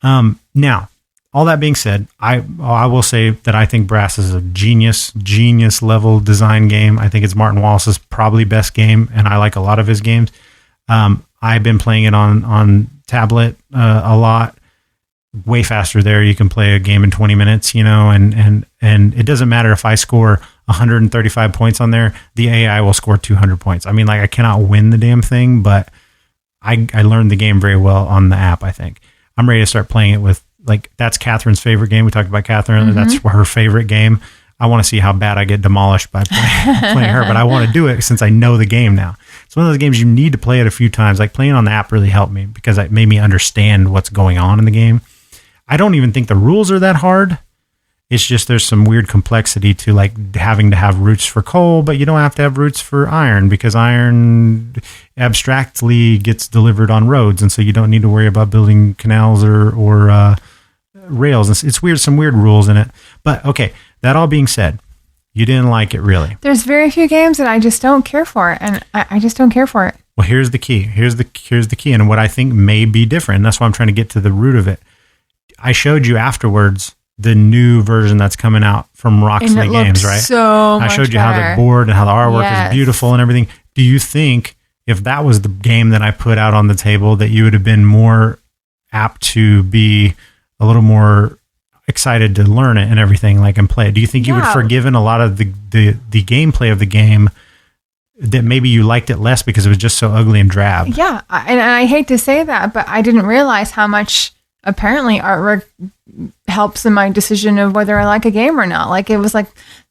Now, all that being said, I will say that I think Brass is a genius level design game. I think it's Martin Wallace's probably best game, and I like a lot of his games. I've been playing it on tablet a lot, way faster there. You can play a game in 20 minutes, and it doesn't matter if I score 135 points on there, the AI will score 200 points. I mean, like, I cannot win the damn thing, but I learned the game very well on the app, I think. I'm ready to start playing it with, like, that's Catherine's favorite game. We talked about Catherine. That's her favorite game. I want to see how bad I get demolished by playing her, but I want to do it since I know the game now. It's one of those games you need to play it a few times. Like, playing on the app really helped me because it made me understand what's going on in the game. I don't even think the rules are that hard. It's just there's some weird complexity to, like, having to have roots for coal, but you don't have to have roots for iron because iron abstractly gets delivered on roads, and so you don't need to worry about building canals or rails. It's weird, some weird rules in it. But okay, that all being said, you didn't like it really. There's very few games that I just don't care for, and I just don't care for it. Well, here's the key. Here's the key, and what I think may be different. And that's why I'm trying to get to the root of it. I showed you afterwards the new version that's coming out from Roxley Games, right? So I showed you better. how the board and how the artwork Yes. is beautiful and everything. Do you think if that was the game that I put out on the table, that you would have been more apt to be a little more excited to learn it and everything, like, and play it? Do you think you would have forgiven a lot of the gameplay of the game that maybe you liked it less because it was just so ugly and drab? Yeah, and I hate to say that, but I didn't realize how much apparently artwork helps in my decision of whether I like a game or not. Like, it was like,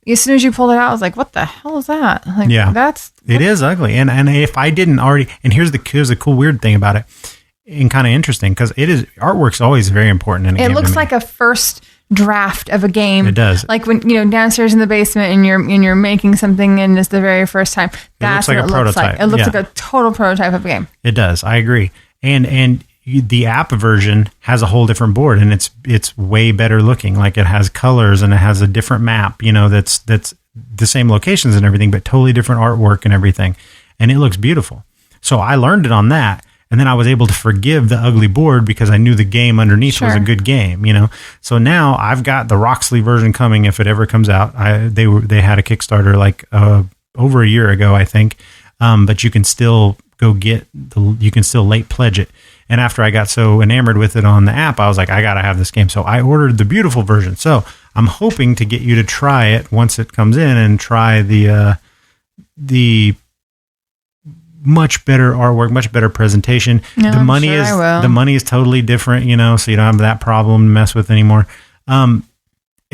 as soon as you pulled it out, I was like, what the hell is that? Like, Yeah, it is ugly. And if I didn't already, and here's the cool weird thing about it, and kind of interesting, because artwork's always very important in a game. It looks like a first draft of a game. It does. Like when downstairs in the basement and you're making something and it's the very first time. That's like what a it looks prototype. like. It looks Yeah. like a total prototype of a game. It does. I agree. And the app version has a whole different board, and it's way better looking. Like, it has colors and it has a different map, that's the same locations and everything, but totally different artwork and everything. And it looks beautiful. So I learned it on that. And then I was able to forgive the ugly board because I knew the game underneath was a good game, So now I've got the Roxley version coming if it ever comes out. They had a Kickstarter like over a year ago, I think. But you can still you can still late pledge it. And after I got so enamored with it on the app, I was like, I got to have this game. So I ordered the beautiful version. So I'm hoping to get you to try it once it comes in and try the much better artwork, much better presentation. No, the money I'm sure I will. the money is totally different, so you don't have that problem to mess with anymore. And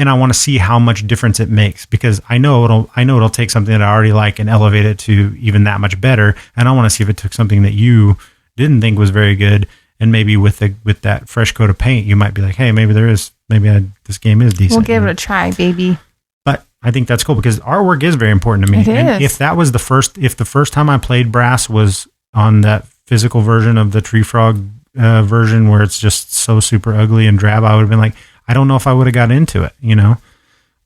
and I want to see how much difference it makes, because I know it'll take something that I already like and elevate it to even that much better. And I want to see if it took something that you didn't think was very good, and maybe with that fresh coat of paint, you might be like, hey, this game is decent. We'll give it a try, baby. But I think that's cool because artwork is very important to me. It and is. if that was the first time I played Brass was on that physical version of the Tree Frog version where it's just so super ugly and drab, I would have been like, I don't know if I would have got into it,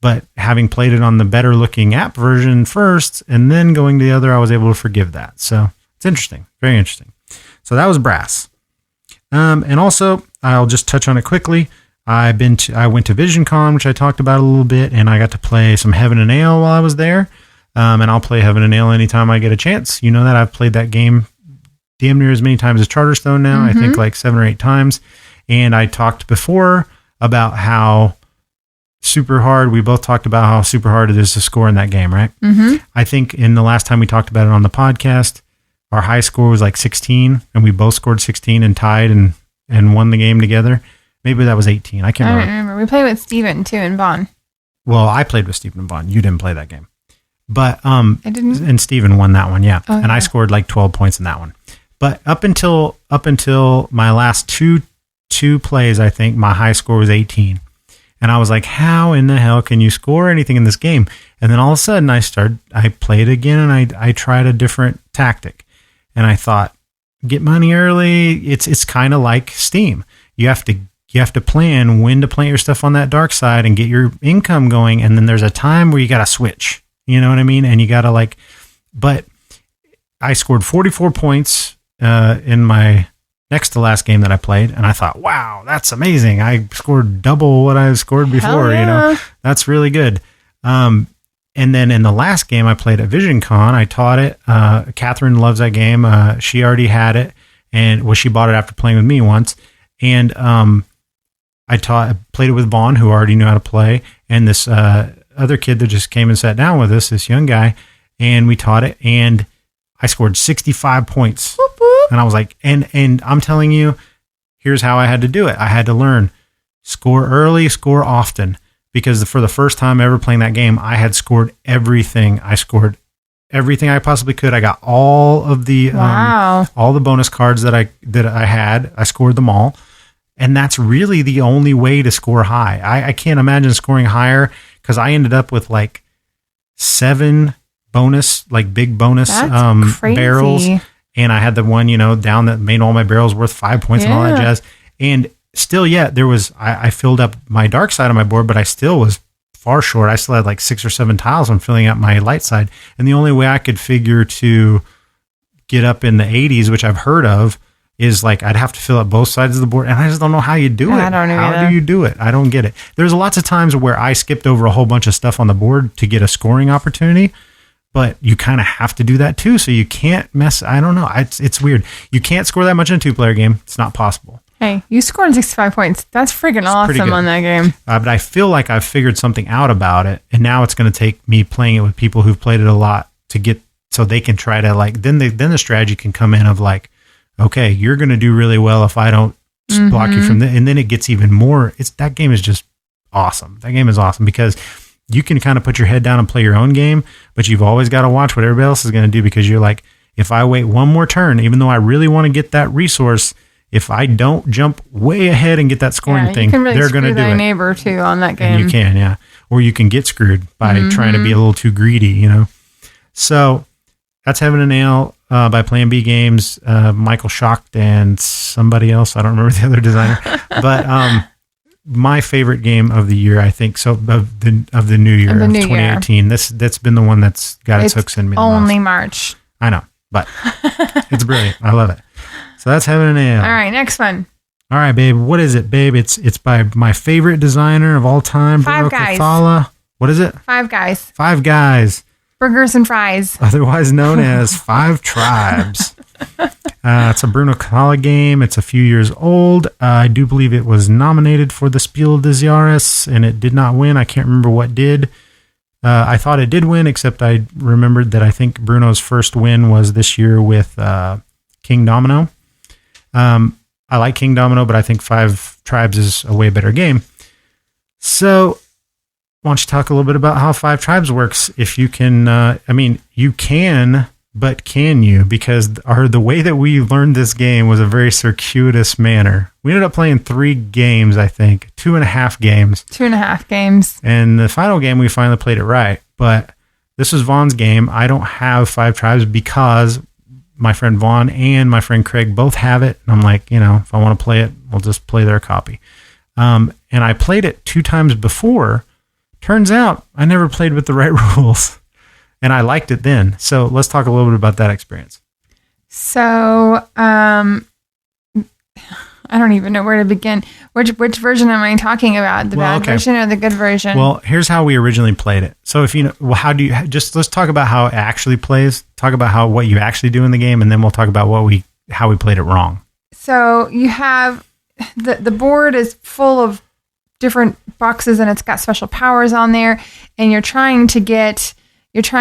But having played it on the better looking app version first and then going to the other, I was able to forgive that. So it's interesting. Very interesting. So that was Brass. And also, I'll just touch on it quickly. I went to VisionCon, which I talked about a little bit, and I got to play some Heaven and Ale while I was there. And I'll play Heaven and Ale anytime I get a chance. You know that I've played that game damn near as many times as Charterstone now. I think like 7 or 8 times. And I talked before about how super hard, we both talked about how super hard it is to score in that game, right? Mm-hmm. I think in the last time we talked about it on the podcast, our high score was like 16, and we both scored 16 and tied and won the game together. Maybe that was 18. I can't remember. We played with Steven too and Vaughn. Well, I played with Steven and Vaughn. You didn't play that game. But I didn't. And Steven won that one, yeah. Oh, and I scored like 12 points in that one. But up until my last two plays, I think my high score was 18. And I was like, how in the hell can you score anything in this game? And then all of a sudden I played again, and I tried a different tactic. And I thought, get money early. It's kind of like Steam. You have to plan when to plant your stuff on that dark side and get your income going. And then there's a time where you got to switch. You know what I mean? And you got to but I scored 44 points in my next to last game that I played. And I thought, wow, that's amazing. I scored double what I scored before, that's really good. And then in the last game I played at VisionCon, I taught it. Catherine loves that game. She already had it, and she bought it after playing with me once. And I played it with Vaughn, who already knew how to play, and this other kid that just came and sat down with us, this young guy, and we taught it, and I scored 65 points. Whoop, whoop. And I was like, and I'm telling you, here's how I had to do it. I had to learn, score early, score often. Because for the first time ever playing that game, I had scored everything. I scored everything I possibly could. I got all of the all the bonus cards that I had. I scored them all, and that's really the only way to score high. I can't imagine scoring higher, because I ended up with like 7 bonus, like big bonus barrels, and I had the one down that made all my barrels worth 5 points and all that jazz. And still, I filled up my dark side of my board, but I still was far short. I still had like 6 or 7 tiles when filling up my light side. And the only way I could figure to get up in the 80s, which I've heard of, is like I'd have to fill up both sides of the board. And I just don't know how you do it. I don't know how do you do it? I don't get it. There's lots of times where I skipped over a whole bunch of stuff on the board to get a scoring opportunity. But you kind of have to do that too. So you can't I don't know. It's weird. You can't score that much in a 2-player game. It's not possible. Hey, you scored 65 points. That's freaking awesome on that game. But I feel like I've figured something out about it, and now it's going to take me playing it with people who've played it a lot to get so they can try to then the strategy can come in of like, okay, you're going to do really well if I don't block you from and then it gets even more. That game is just awesome. That game is awesome because you can kind of put your head down and play your own game, but you've always got to watch what everybody else is going to do, because you're like, if I wait one more turn, even though I really want to get that resource, if I don't jump way ahead and get that scoring thing, they're going to do it. Neighbor too on that game. And you can, yeah. Or you can get screwed by trying to be a little too greedy, So that's Heaven and Ale by Plan B Games. Michael Schacht and somebody else. I don't remember the other designer. But my favorite game of the year, I think, of the new year of 2018. That's been the one that's got its hooks in me. Only March. I know, but it's brilliant. I love it. So that's Heaven and Ale. All right, next one. All right, babe. What is it, babe? It's by my favorite designer of all time, Five Guys. Cathala. What is it? Five Guys. Five Guys. Burgers and fries. Otherwise known as Five Tribes. It's a Bruno Cathala game. It's a few years old. I do believe it was nominated for the Spiel des Jahres, and it did not win. I can't remember what did. I thought it did win, except I remembered that I think Bruno's first win was this year with King Domino. I like King Domino, but I think Five Tribes is a way better game. So don't you talk a little bit about how Five Tribes works? If you can, you can, but can you? Because the way that we learned this game was a very circuitous manner. We ended up playing 3 games, I think, 2.5 games. 2.5 games. And the final game, we finally played it right. But this was Vaughn's game. I don't have Five Tribes because my friend Vaughn and my friend Craig both have it. And I'm like, if I want to play it, we'll just play their copy. And I played it 2 times before. Turns out I never played with the right rules. And I liked it then. So let's talk a little bit about that experience. So, I don't even know where to begin. Which version am I talking about? The bad version or the good version? Well, here's how we originally played it. So if let's talk about how it actually plays. Talk about what you actually do in the game, and then we'll talk about how we played it wrong. So you have the board is full of different boxes, and it's got special powers on there, and you're trying to. It's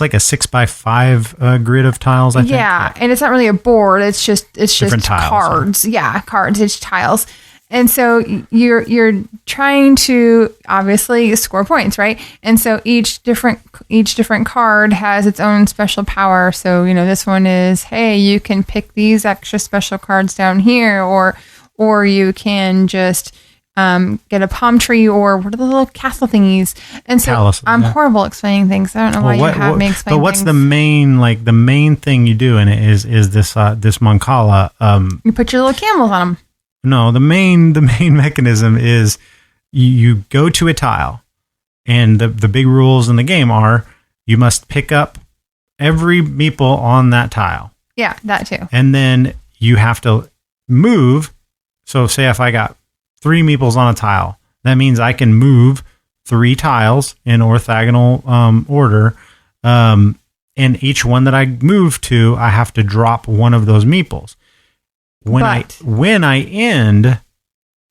like a 6x5 grid of tiles, I think. Yeah, and it's not really a board. It's just different tiles, cards. Yeah, cards. It's tiles, and so you're trying to obviously score points, right? And so each different card has its own special power. So this one is, hey, you can pick these extra special cards down here, or you can just get a palm tree, or what are the little castle thingies? And so Callus, I'm horrible explaining things. I don't know why you have me explain. But what's things. the main thing you do in it is this Mancala. You put your little camels on them. No, the main mechanism is you go to a tile, and the big rules in the game are you must pick up every meeple on that tile. Yeah, that too. And then you have to move. So say if I got 3 meeples on a tile, that means I can move 3 tiles in orthogonal order. And each one that I move to, I have to drop one of those meeples. When I end,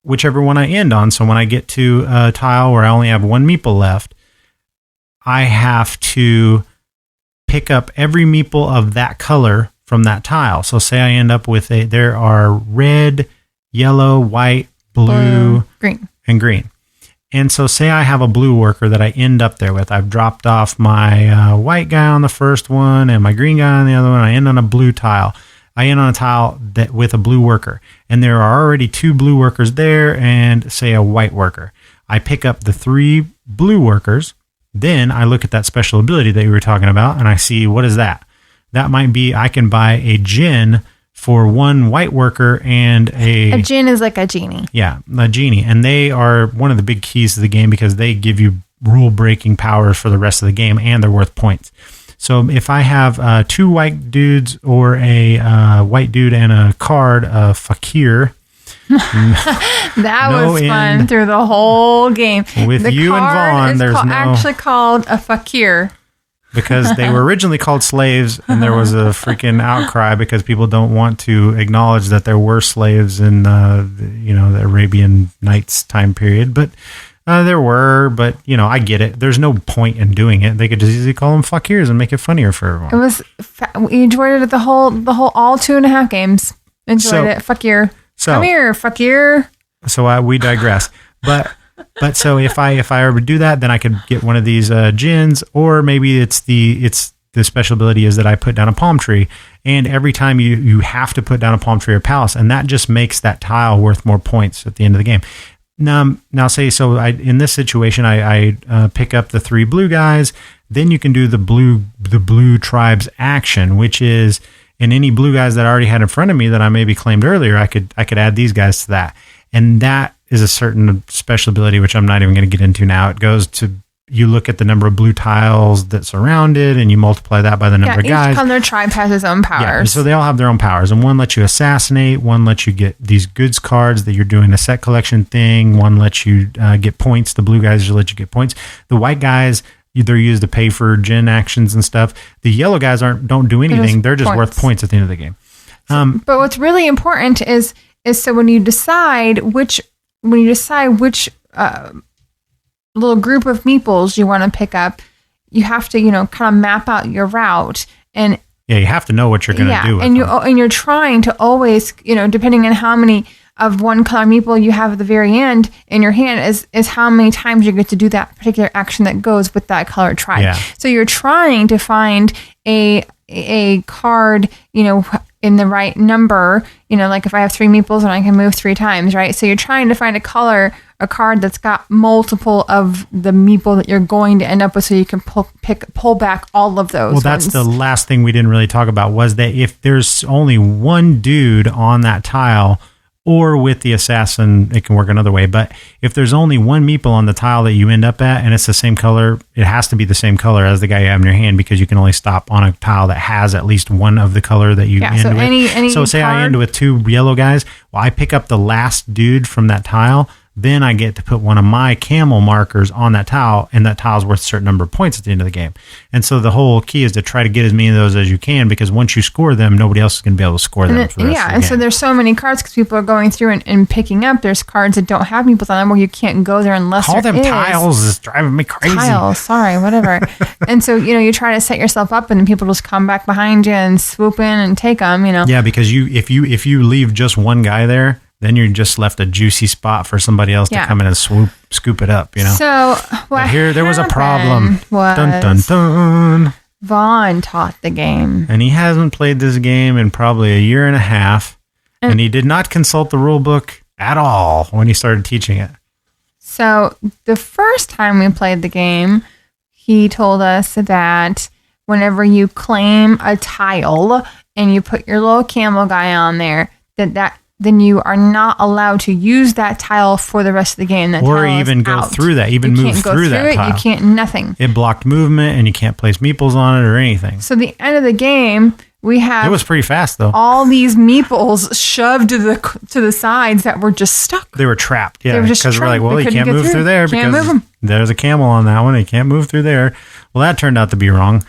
whichever one I end on, so when I get to a tile where I only have 1 meeple left, I have to pick up every meeple of that color from that tile. So say I end up with there are red, yellow, white, blue, green, and green. And so say I have a blue worker that I end up there with. I've dropped off my white guy on the first one and my green guy on the other one. I end on a blue tile. I end on a tile with a blue worker. And there are already 2 blue workers there and say a white worker. I pick up the 3 blue workers. Then I look at that special ability that you were talking about and I see, what is that? That might be I can buy a djinn for 1 white worker and a djinn is like a genie. Yeah, a genie. And they are one of the big keys to the game because they give you rule-breaking powers for the rest of the game, and they're worth points. So if I have 2 white dudes or a white dude and a card, a fakir. That was fun through the whole game. With the you and Vaughn, there's actually called a fakir. Because they were originally called slaves, and there was a freaking outcry because people don't want to acknowledge that there were slaves in the Arabian Nights time period. But there were, but I get it. There's no point in doing it. They could just easily call them fakirs and make it funnier for everyone. We enjoyed it the whole all 2.5 games. Enjoyed it. Fakir. Come here, fakir. So we digress. But so if I ever do that, then I could get one of these djinns, or maybe it's the special ability is that I put down a palm tree, and every time you have to put down a palm tree or palace, and that just makes that tile worth more points at the end of the game. Now say so in this situation I pick up the 3 blue guys, then you can do the blue tribe's action, which is in any blue guys that I already had in front of me that I maybe claimed earlier, I could add these guys to that, and that is a certain special ability, which I'm not even going to get into now. It goes to, you look at the number of blue tiles that surround it, and you multiply that by the number of guys. Each color tribe has its own powers. Yeah, so they all have their own powers, and one lets you assassinate, one lets you get these goods cards that you're doing a set collection thing, one lets you get points. The blue guys let you get points. The white guys, they're used to pay for djinn actions and stuff. The yellow guys don't do anything. They're just worth points at the end of the game. But what's really important is so when you decide which little group of meeples you want to pick up, you have to kind of map out your route, and you have to know what you're going to do with and you're trying to always depending on how many of one color meeple you have at the very end in your hand is how many times you get to do that particular action that goes with that color tribe. Yeah. So you're trying to find a card, in the right number, like if I have 3 meeples and I can move 3 times, right? So you're trying to find a card that's got multiple of the meeple that you're going to end up with, so you can pull back all of those. Well, that's the last thing we didn't really talk about, was that if there's only one dude on that tile, or with the assassin, it can work another way. But if there's only one meeple on the tile that you end up at and it's the same color, it has to be the same color as the guy you have in your hand, because you can only stop on a tile that has at least one of the color that you end so with. So say I end with 2 yellow guys. Well, I pick up the last dude from that tile. Then I get to put one of my camel markers on that tile, and that tile's worth a certain number of points at the end of the game. And so the whole key is to try to get as many of those as you can, because once you score them, nobody else is going to be able to score them. For the rest of the game. So there's so many cards because people are going through and picking up. There's cards that don't have meeples on them where you can't go there unless Call them tiles is driving me crazy. Tiles, sorry, whatever. And so, you try to set yourself up, and then people just come back behind you and swoop in and take them, Yeah, because if you leave just one guy there, then you're just left a juicy spot for somebody else to come in and scoop it up, So there was a problem. Dun, dun, dun. Vaughn taught the game. And he hasn't played this game in probably a year and a half. And he did not consult the rule book at all when he started teaching it. So the first time we played the game, he told us that whenever you claim a tile and you put your little camel guy on there, then you are not allowed to use that tile for the rest of the game. Or even go through that, move through that tile. You can't, nothing. It blocked movement, and you can't place meeples on it or anything. So the end of the game, we have... It was pretty fast, though. All these meeples shoved to the sides that were just stuck. They were trapped, yeah. Because we're like, well, you can't move through there because there's a camel on that one. You can't move through there. Well, that turned out to be wrong.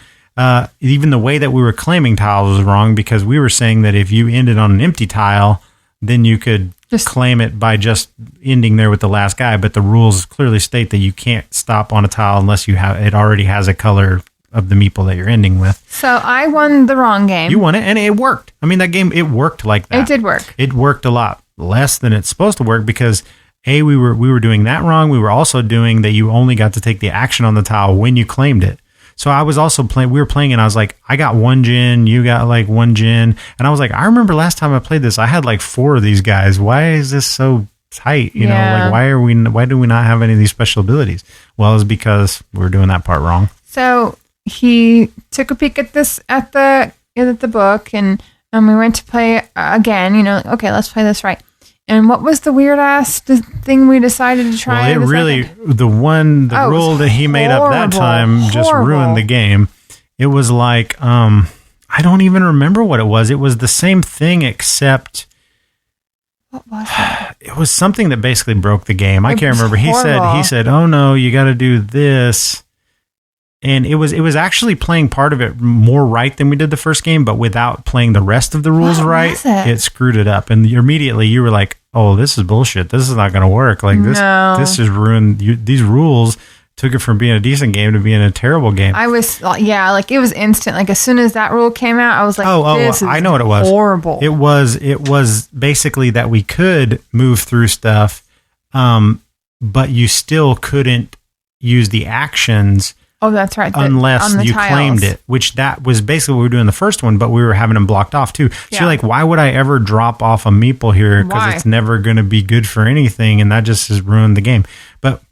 Even the way that we were claiming tiles was wrong, because we were saying that if you ended on an empty tile, then you could just claim it by just ending there with the last guy. But the rules clearly state that you can't stop on a tile unless it already has a color of the meeple that you're ending with. So I won the wrong game. You won it, and it worked. I mean, that game, it worked like that. It did work. It worked a lot less than it's supposed to work, because we were doing that wrong. We were also doing that you only got to take the action on the tile when you claimed it. So I was also playing, we were playing, and I was like, I got 1 gin, you got like 1 gin. And I was like, I remember last time I played this, I had like 4 of these guys. Why is this so tight? You know, like why do we not have any of these special abilities? Well, it's because we were doing that part wrong. So he took a peek at the book, and we went to play again, okay, let's play this right. And what was the weird ass thing we decided to try? Well, the rule that he made up that time just ruined the game. It was like, I don't even remember what it was. It was the same thing, except what was it? It was something that basically broke the game. I can't remember. He said, "Oh no, you got to do this." And it was actually playing part of it more right than we did the first game, but without playing the rest of the rules right, it screwed it up. And immediately you were like, "Oh, this is bullshit. This is not going to work. Like this just ruined these rules." Took it from being a decent game to being a terrible game. I was, like it was instant. Like as soon as that rule came out, I was like, "This is I know what it was. Horrible." It was basically that we could move through stuff, but you still couldn't use the actions. Oh, that's right. Unless you claimed it, which that was basically what we were doing in the first one, but we were having them blocked off too. So you're like, why would I ever drop off a meeple here? Because it's never going to be good for anything, and that just has ruined the game. But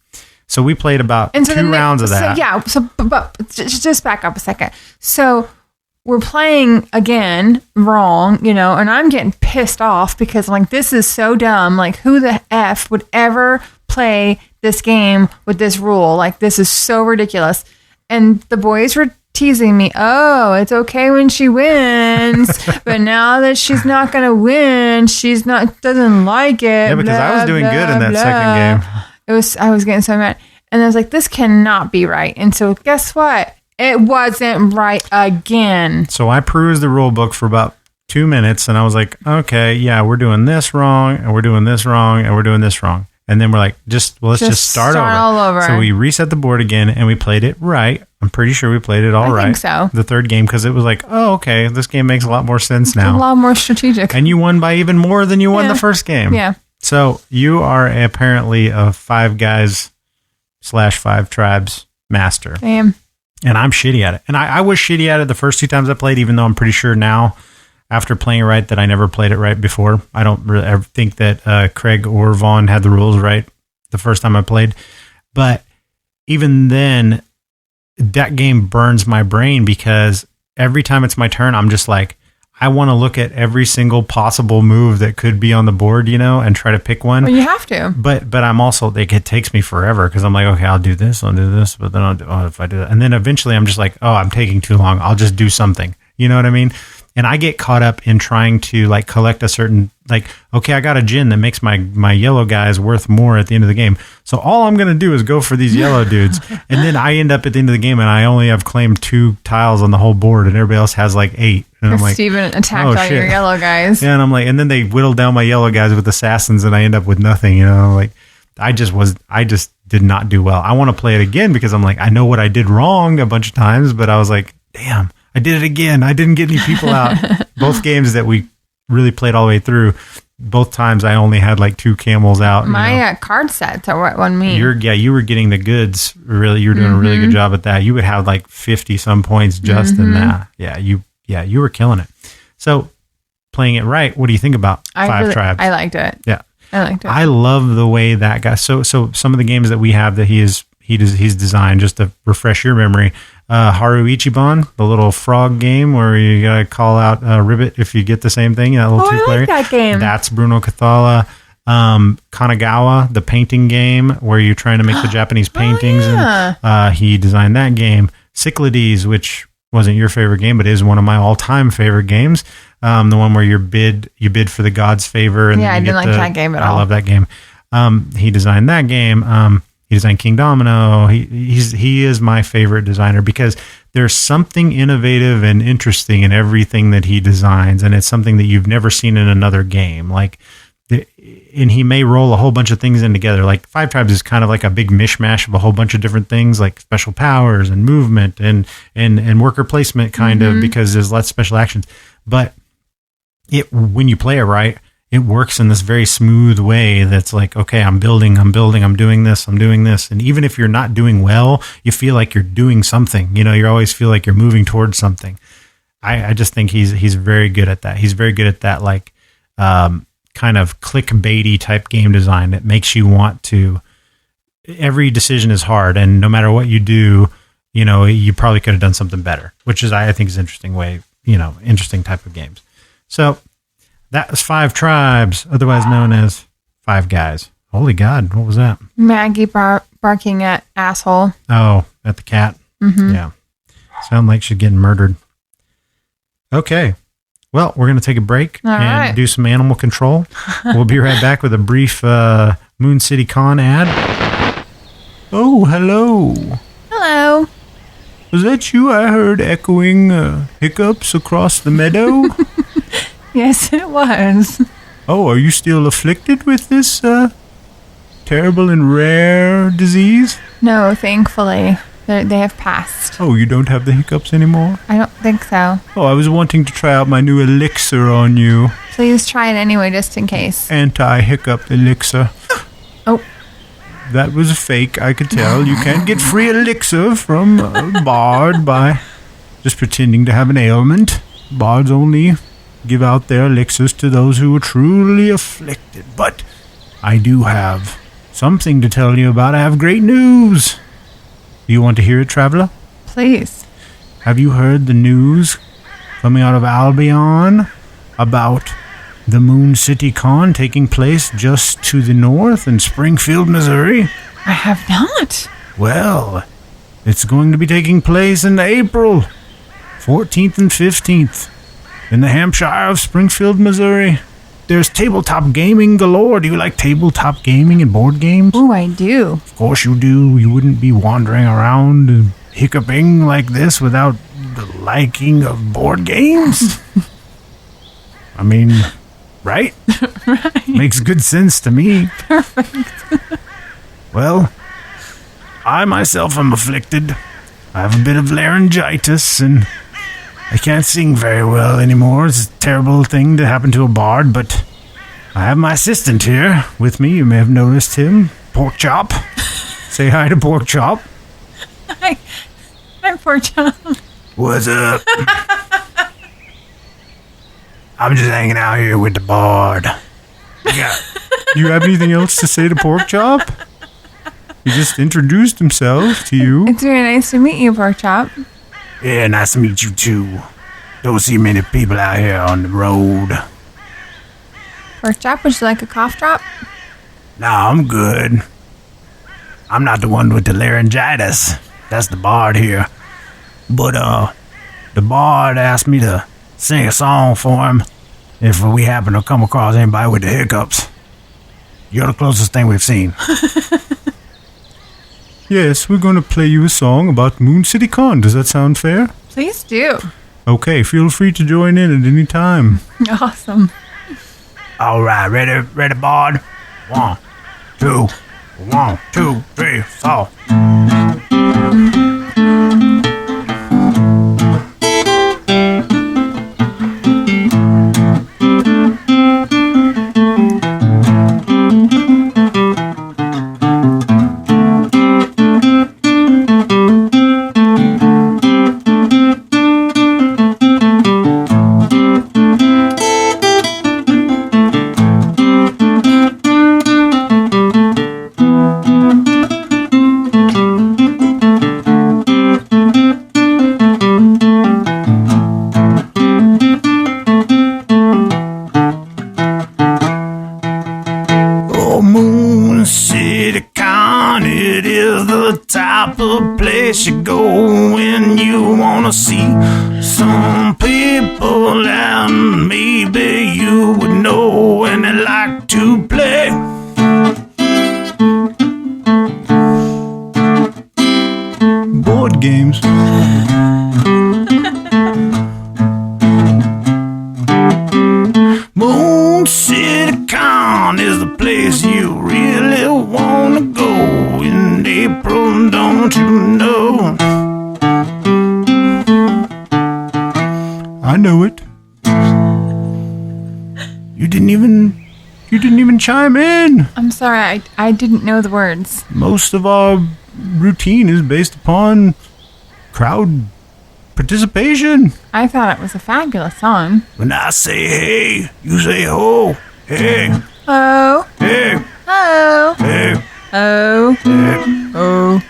so we played about 2 rounds of that. But just back up a second. So we're playing again wrong, and I'm getting pissed off because like this is so dumb. Like who the F would ever play this game with this rule? Like this is so ridiculous. And the boys were teasing me. Oh, it's okay when she wins, but now that she's not going to win, doesn't like it. Yeah, because I was doing good in that second game. I was getting so mad. And I was like, this cannot be right. And so guess what? It wasn't right again. So I perused the rule book for about 2 minutes, and I was like, okay, yeah, we're doing this wrong, and we're doing this wrong, and we're doing this wrong. And then we're like, let's just start over. All over. So we reset the board again, and we played it right. I'm pretty sure we played it all right. I think so. The third game, because it was like, oh, okay, this game makes a lot more sense now. A lot more strategic. And you won by even more than you won the first game. Yeah. So you are apparently a Five Guys / Five Tribes master. I am. And I'm shitty at it. And I was shitty at it the first 2 times I played, even though I'm pretty sure now, after playing it right, that I never played it right before. I don't really ever think that Craig or Vaughn had the rules right the first time I played. But even then, that game burns my brain because every time it's my turn, I'm just like, I want to look at every single possible move that could be on the board, and try to pick one. Well, you have to. But I'm also, like, it takes me forever because I'm like, okay, I'll do this, but then if I do that. And then eventually I'm just like, oh, I'm taking too long. I'll just do something. You know what I mean? And I get caught up in trying to, like, collect a certain, like, okay, I got a gin that makes my yellow guys worth more at the end of the game. So all I'm going to do is go for these yellow dudes. And then I end up at the end of the game and I only have claimed 2 tiles on the whole board and everybody else has like 8. And I'm like, Steven attacked all shit. your yellow guys. Yeah, and I'm like, and then they whittle down my yellow guys with assassins and I end up with nothing, like I just did not do well. I want to play it again because I'm like, I know what I did wrong a bunch of times, but I was like, damn, I did it again. I didn't get any people out. Both games that we really played all the way through, both times I only had like 2 camels out. My card sets are what won me. You were getting the goods. Really, you were doing a really good job at that. You would have like 50 some points just in that. Yeah, you were killing it. So playing it right, what do you think about Five Tribes? I liked it. Yeah, I liked it. I love the way that guy. So some of the games that we have that he's designed, just to refresh your memory. Haru Ichiban, the little frog game where you gotta call out Ribbit if you get the same thing. That little 2-player. I like that game. That's Bruno Cathala. Kanagawa, the painting game where you're trying to make the Japanese paintings. And he designed that game. Cyclades, which wasn't your favorite game, but is one of my all-time favorite games. The one where you bid for the god's favor. And I didn't like that game at all. I love that game. He designed that game. He designed King Domino. He is my favorite designer because there's something innovative and interesting in everything that he designs, and it's something that you've never seen in another game. And he may roll a whole bunch of things in together. Like Five Tribes is kind of like a big mishmash of a whole bunch of different things, like special powers and movement and worker placement, kind of, because there's lots of special actions. But when you play it right, it works in this very smooth way that's like, okay, I'm building, I'm doing this. And even if you're not doing well, you feel like you're doing something. You always feel like you're moving towards something. I just think he's very good at that. He's very good at that, like, kind of clickbaity type game design that makes you want to, every decision is hard. And no matter what you do, you probably could have done something better, which is, I think, is an interesting way, interesting type of games. So, that was Five Tribes, otherwise known as Five Guys. Holy God, what was that? Maggie barking at asshole. Oh, at the cat? Mm-hmm. Yeah. Sound like she's getting murdered. Okay. Well, we're going to take a break and do some animal control. We'll be right back with a brief Moon City Con ad. Oh, hello. Hello. Was that you I heard echoing hiccups across the meadow? Yes, it was. Oh, are you still afflicted with this terrible and rare disease? No, thankfully. They have passed. Oh, you don't have the hiccups anymore? I don't think so. Oh, I was wanting to try out my new elixir on you. Please try it anyway, just in case. Anti-hiccup elixir. Oh. That was a fake, I could tell. You can't get free elixir from a bard by just pretending to have an ailment. Bards only give out their elixirs to those who are truly afflicted. But I do have something to tell you about. I have great news. Do you want to hear it, traveler? Please. Have you heard the news coming out of Albion about the Moon City Con taking place just to the north in Springfield, Missouri? I have not. Well, it's going to be taking place in April 14th and 15th. In the Hampshire of Springfield, Missouri. There's tabletop gaming galore. Do you like tabletop gaming and board games? Ooh, I do. Of course you do. You wouldn't be wandering around hiccuping like this without the liking of board games. I mean, right? Right. Makes good sense to me. Perfect. Well, I myself am afflicted. I have a bit of laryngitis and I can't sing very well anymore. It's a terrible thing to happen to a bard, but I have my assistant here with me. You may have noticed him. Pork Chop. Say hi to Pork Chop. Hi, Pork Chop. What's up? I'm just hanging out here with the bard. Yeah. You have anything else to say to Pork Chop? He just introduced himself to you. It's very nice to meet you, Pork Chop. Yeah, nice to meet you too. Don't see many people out here on the road. Pork Chop, would you like a cough drop? Nah, I'm good. I'm not the one with the laryngitis. That's the bard here. But, the bard asked me to sing a song for him if we happen to come across anybody with the hiccups. You're the closest thing we've seen. Yes, we're going to play you a song about Moon City Con. Does that sound fair? Please do. Okay, feel free to join in at any time. Awesome. All right, ready, bard? 1, 2, 1, 2, 3, 4. You go when you wanna see some people, and maybe you would know when they like to play. Board games. Moon City Con is the place you really wanna go in April, don't you know? I know it. You didn't even chime in. I'm sorry, I didn't know the words. Most of our routine is based upon crowd participation. I thought it was a fabulous song. When I say hey, you say ho. Hey. Oh. Hey. Oh. Hey. Oh. Hey. Oh.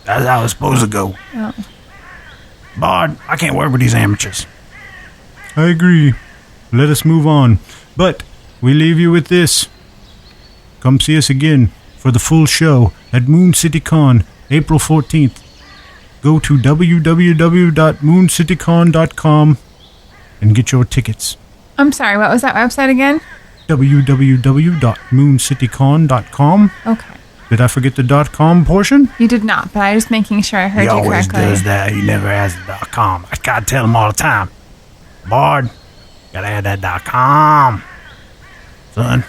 That's how it's supposed to go. Oh. Bard, I can't work with these amateurs. I agree. Let us move on. But we leave you with this. Come see us again for the full show at Moon City Con, April 14th. Go to www.mooncitycon.com and get your tickets. I'm sorry, what was that website again? www.mooncitycon.com. Okay. Did I forget the .com portion? You did not, but I was making sure I heard you correctly. He always does that. He never has the .com. I gotta tell him all the time. Bard, gotta add that .com. Son.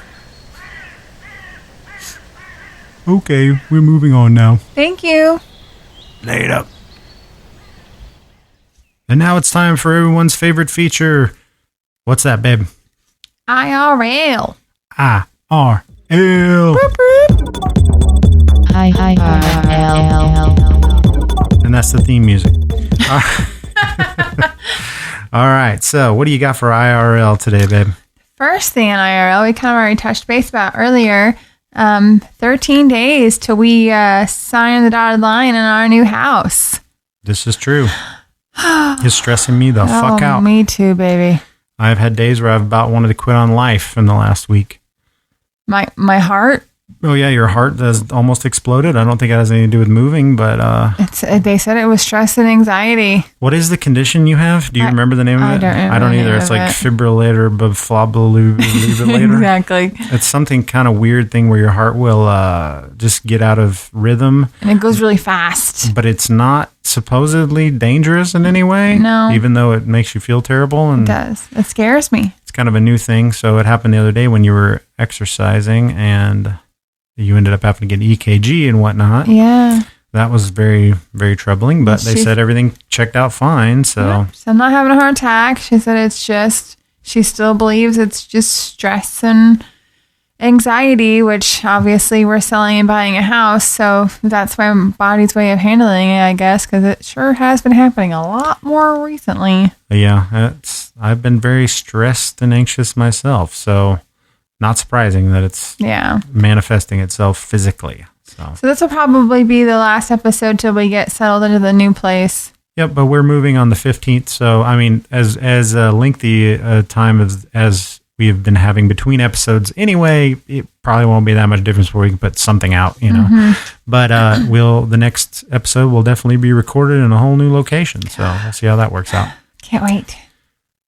Okay, we're moving on now. Thank you. Lay it up. And now it's time for everyone's favorite feature. What's that, babe? IRL. IRL. IRL. And that's the theme music. All right, so what do you got for IRL today, babe? First thing on IRL, we kind of already touched base about earlier. 13 days till we sign the dotted line in our new house. This is true. It's stressing me the fuck out. Me too, baby. I've had days where I've about wanted to quit on life in the last week. My heart? Oh, yeah, your heart has almost exploded. I don't think it has anything to do with moving, but... they said it was stress and anxiety. What is the condition you have? Do you remember the name of it? I don't either. It's like fibrillator, later. Exactly. It's something kind of weird thing where your heart will just get out of rhythm. And it goes really fast. But it's not supposedly dangerous in any way. No. Even though it makes you feel terrible. And it does. It scares me. It's kind of a new thing. So it happened the other day when you were exercising and... you ended up having to get EKG and whatnot. Yeah. That was very, very troubling, but they said everything checked out fine. So. Yeah. So I'm not having a heart attack. She said it's just she still believes it's just stress and anxiety, which obviously we're selling and buying a house. So that's my body's way of handling it, I guess, because it sure has been happening a lot more recently. Yeah, I've been very stressed and anxious myself. So not surprising that it's manifesting itself physically. So this will probably be the last episode till we get settled into the new place. Yep, but we're moving on the 15th. So, I mean, as lengthy a time as we have been having between episodes anyway, it probably won't be that much difference where we can put something out, you know. Mm-hmm. But the next episode will definitely be recorded in a whole new location. So we'll see how that works out. Can't wait.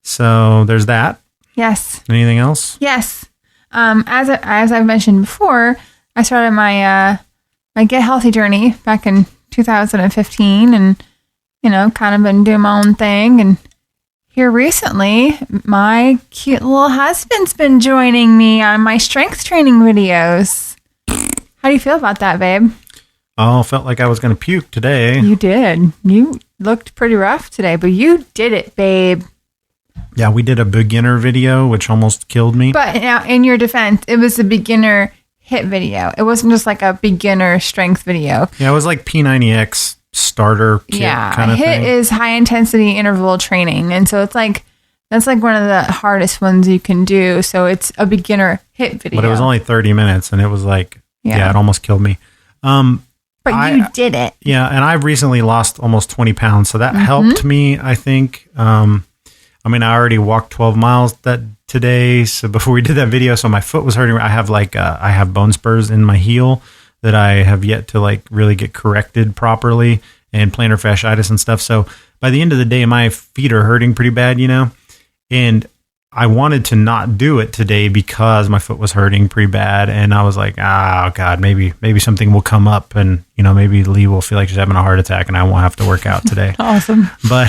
So there's that. Yes. Anything else? Yes. As I've mentioned before, I started my Get Healthy journey back in 2015 and, you know, kind of been doing my own thing. And here recently, my cute little husband's been joining me on my strength training videos. How do you feel about that, babe? Oh, felt like I was going to puke today. You did. You looked pretty rough today, but you did it, babe. Yeah, we did a beginner video, which almost killed me. But now, in your defense, it was a beginner HIIT video. It wasn't just like a beginner strength video. Yeah, it was like P90X starter kit kind of thing. HIIT is high intensity interval training, and so it's like that's like one of the hardest ones you can do. So it's a beginner HIIT video. But it was only 30 minutes, and it was like, it almost killed me. But you did it. Yeah, and I've recently lost almost 20 pounds, so that helped me, I think. I mean, I already walked 12 miles today, so before we did that video, so my foot was hurting. I have I have bone spurs in my heel that I have yet to like really get corrected properly, and plantar fasciitis and stuff. So by the end of the day, my feet are hurting pretty bad, you know, and I wanted to not do it today because my foot was hurting pretty bad. And I was like, oh God, maybe something will come up and, you know, maybe Lee will feel like she's having a heart attack and I won't have to work out today. Awesome. But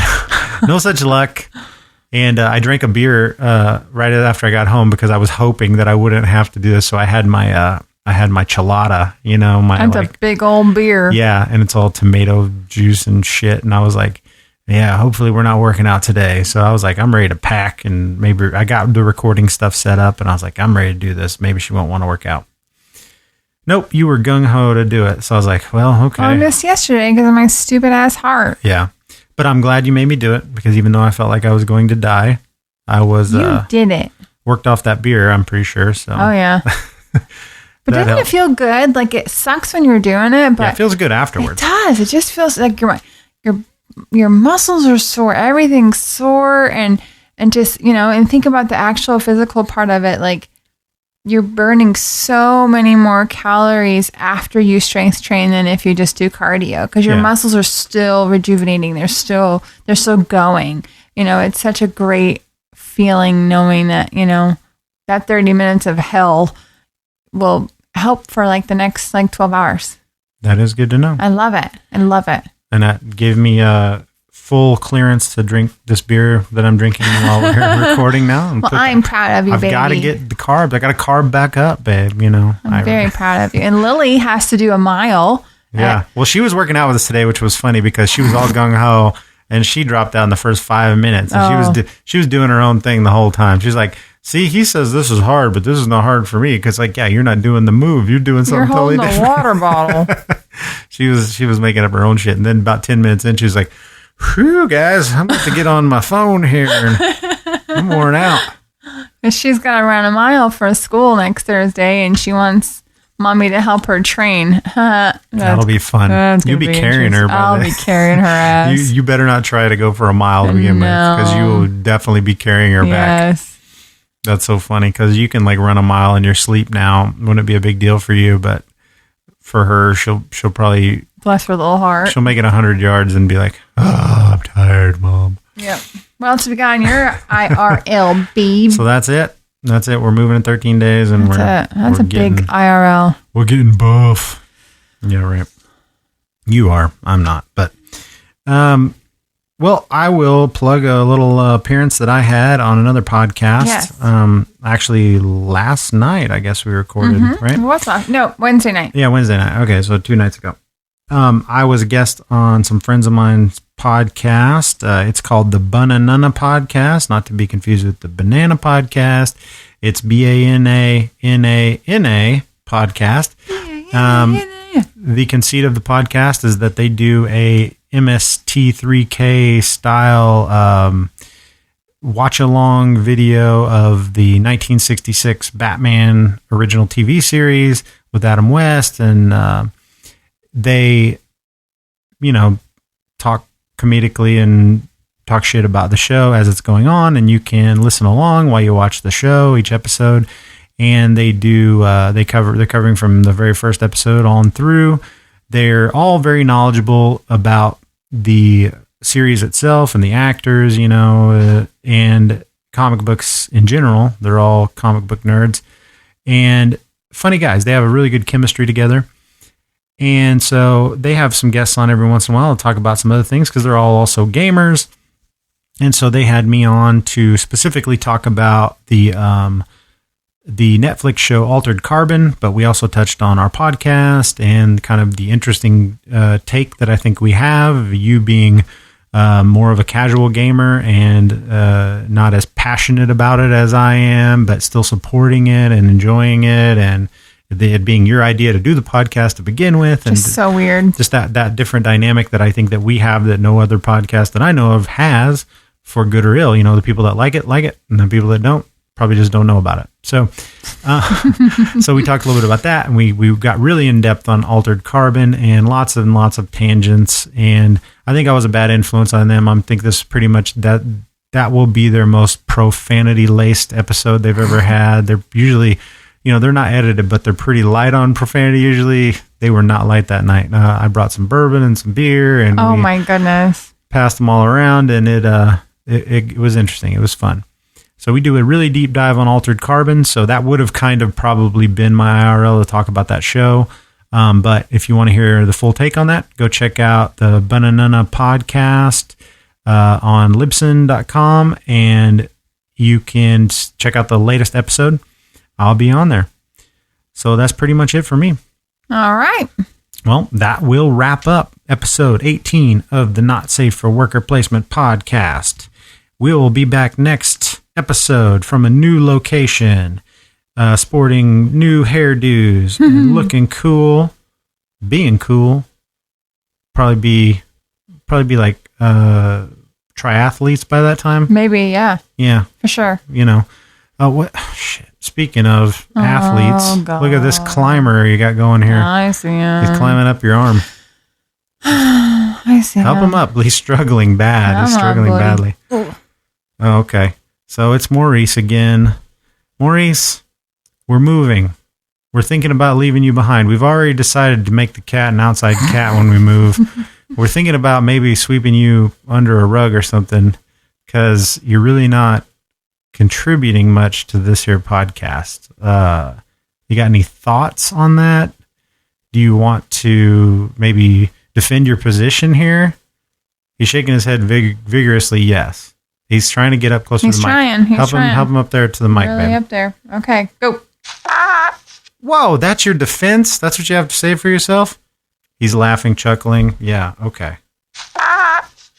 no such luck. And I drank a beer right after I got home because I was hoping that I wouldn't have to do this. So I had my chelada, you know, that's a big old beer. Yeah, and it's all tomato juice and shit. And I was like, yeah, hopefully we're not working out today. So I was like, I'm ready to pack, and maybe I got the recording stuff set up, and I was like, I'm ready to do this. Maybe she won't want to work out. Nope, you were gung ho to do it. So I was like, well, okay. I missed yesterday because of my stupid ass heart. Yeah. But I'm glad you made me do it because even though I felt like I was going to die, I was you did it. Worked off that beer, I'm pretty sure. So oh yeah. But doesn't it feel good? Like it sucks when you're doing it, but it feels good afterwards. It does. It just feels like your muscles are sore, everything's sore, and just, you know, and think about the actual physical part of it. Like you're burning so many more calories after you strength train than if you just do cardio because your muscles are still rejuvenating. They're still going. You know, it's such a great feeling knowing that, you know, that 30 minutes of hell will help for like the next like 12 hours. That is good to know. I love it. I love it. And that gave me full clearance to drink this beer that I'm drinking while we're recording now. Well, I'm proud of you, baby. I've got to get the carbs. I got to carb back up, babe. You know, I'm very proud of you. And Lily has to do a mile. Yeah. Well, she was working out with us today, which was funny because she was all gung ho and she dropped out in the first 5 minutes. And she was doing her own thing the whole time. She's like, see, he says this is hard, but this is not hard for me. Because like, yeah, you're not doing the move. You're doing something totally different. You're holding a water bottle. She was making up her own shit. And then about 10 minutes in, she was like, whew, guys, I'm about to get on my phone here. And I'm worn out. And she's got to run a mile for school next Thursday, and she wants mommy to help her train. That'll be fun. You'll be carrying her. I'll be carrying her ass. You better not try to go for a mile to begin with, because you will definitely be carrying her back. Yes. That's so funny, because you can like run a mile in your sleep now. Wouldn't it be a big deal for you? But for her, she'll probably... Bless her little heart. She'll make it 100 yards and be like, oh, I'm tired, Mom. Yep. What else have we got on your IRL, babe? So that's it. That's it. We're moving in 13 days. And that's a big IRL. We're getting buff. Yeah, right. You are. I'm not. But, well, I will plug a little appearance that I had on another podcast. Yes. Actually, last night, I guess we recorded, right? What's last? No, Wednesday night. Yeah, Wednesday night. Okay, so 2 nights ago. I was a guest on some friends of mine's podcast. It's called the Banana Podcast, not to be confused with the Banana Podcast. It's BANANANA Podcast. The conceit of the podcast is that they do a MST3K style watch-along video of the 1966 Batman original TV series with Adam West, and they, talk comedically and talk shit about the show as it's going on, and you can listen along while you watch the show, each episode. And they're covering from the very first episode on through. They're all very knowledgeable about the series itself and the actors, and comic books in general. They're all comic book nerds and funny guys. They have a really good chemistry together. And so they have some guests on every once in a while to talk about some other things because they're all also gamers. And so they had me on to specifically talk about the Netflix show Altered Carbon, but we also touched on our podcast and kind of the interesting take that I think we have, you being more of a casual gamer and not as passionate about it as I am, but still supporting it and enjoying it, and it being your idea to do the podcast to begin with. And just so weird. Just that different dynamic that I think that we have that no other podcast that I know of has, for good or ill. The people that like it, and the people that don't probably just don't know about it. So so we talked a little bit about that, and we got really in depth on Altered Carbon and lots of tangents, and I think I was a bad influence on them. I think this is pretty much that will be their most profanity laced episode they've ever had. They're usually, they're not edited, but they're pretty light on profanity usually. They were not light that night. I brought some bourbon and some beer, and oh my goodness, passed them all around, and it was interesting. It was fun. So we do a really deep dive on Altered Carbon. So that would have kind of probably been my IRL to talk about that show. But if you want to hear the full take on that, go check out the Banana Podcast on Libsyn.com, and you can check out the latest episode. I'll be on there. So that's pretty much it for me. All right. Well, that will wrap up episode 18 of the Not Safe for Worker Placement podcast. We will be back next episode from a new location, sporting new hairdos, and looking cool, being cool. Probably be like triathletes by that time. Maybe, yeah. Yeah, for sure. What? Shit. Speaking of athletes, look at this climber you got going here. I see him. He's climbing up your arm. I see Help him up. He's struggling bad. He's struggling badly. Oh, okay. So it's Maurice again. Maurice, we're moving. We're thinking about leaving you behind. We've already decided to make the cat an outside cat when we move. We're thinking about maybe sweeping you under a rug or something because you're really not contributing much to this here podcast. You got any thoughts on that? Do you want to maybe defend your position here? He's shaking his head vigorously. Yes. He's trying to get up closer to the mic. He's trying. Help him up there to the mic, really babe. Up there. Okay, go. Whoa, that's your defense? That's what you have to say for yourself? He's laughing, chuckling. Yeah, okay.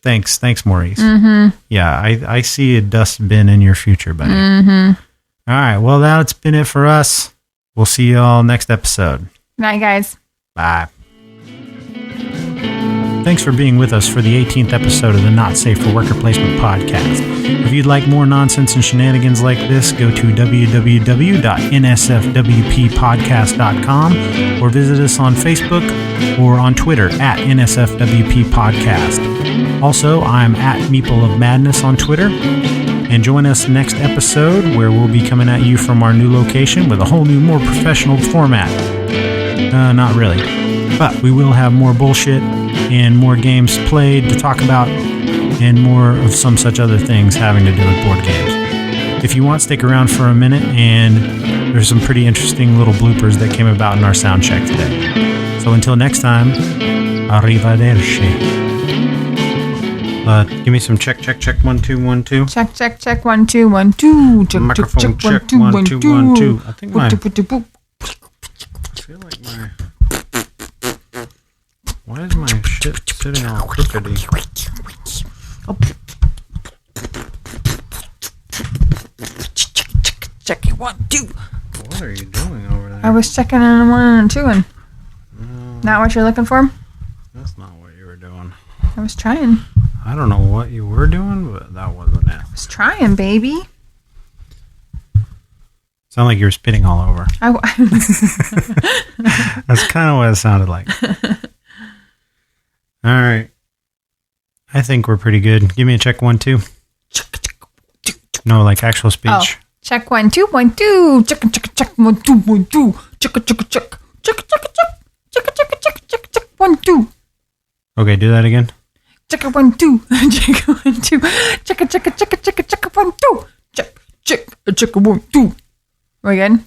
Thanks, Maurice. Mm-hmm. Yeah, I see a dustbin in your future, buddy. Mm-hmm. All right, well, that's been it for us. We'll see you all next episode. Good night, guys. Bye. Thanks for being with us for the 18th episode of the Not Safe for Worker Placement podcast. If you'd like more nonsense and shenanigans like this, go to www.nsfwppodcast.com or visit us on Facebook or on Twitter at NSFWP Podcast. Also, I'm at Meeple of Madness on Twitter. And join us next episode where we'll be coming at you from our new location with a whole new, more professional format. Not really. But we will have more bullshit and more games played to talk about and more of some such other things having to do with board games. If you want, stick around for a minute, and there's some pretty interesting little bloopers that came about in our sound check today. So until next time, arrivederci. Give me some check, 1 2 1 2. Check 1 2 1 2. Microphone check 1 2 1 2. I think I feel like why is my shit sitting all crookedy? Check it, 1, 2. What are you doing over there? I was checking in 1 and 2 and not what you're looking for? That's not what you were doing. I was trying. I don't know what you were doing, but that wasn't it. I was trying, baby. Sound like you were spitting all over. That's kind of what it sounded like. All right. I think we're pretty good. Give me a check 1, 2. No, like actual speech. Oh, check 1, 2, 1, 2. Check, 1, 2, 1, 2. Check. 1, 2. Okay, do that again. Check 1, 2. Check 1, 2. Check 1, 2. Check 1, 2. Are we good?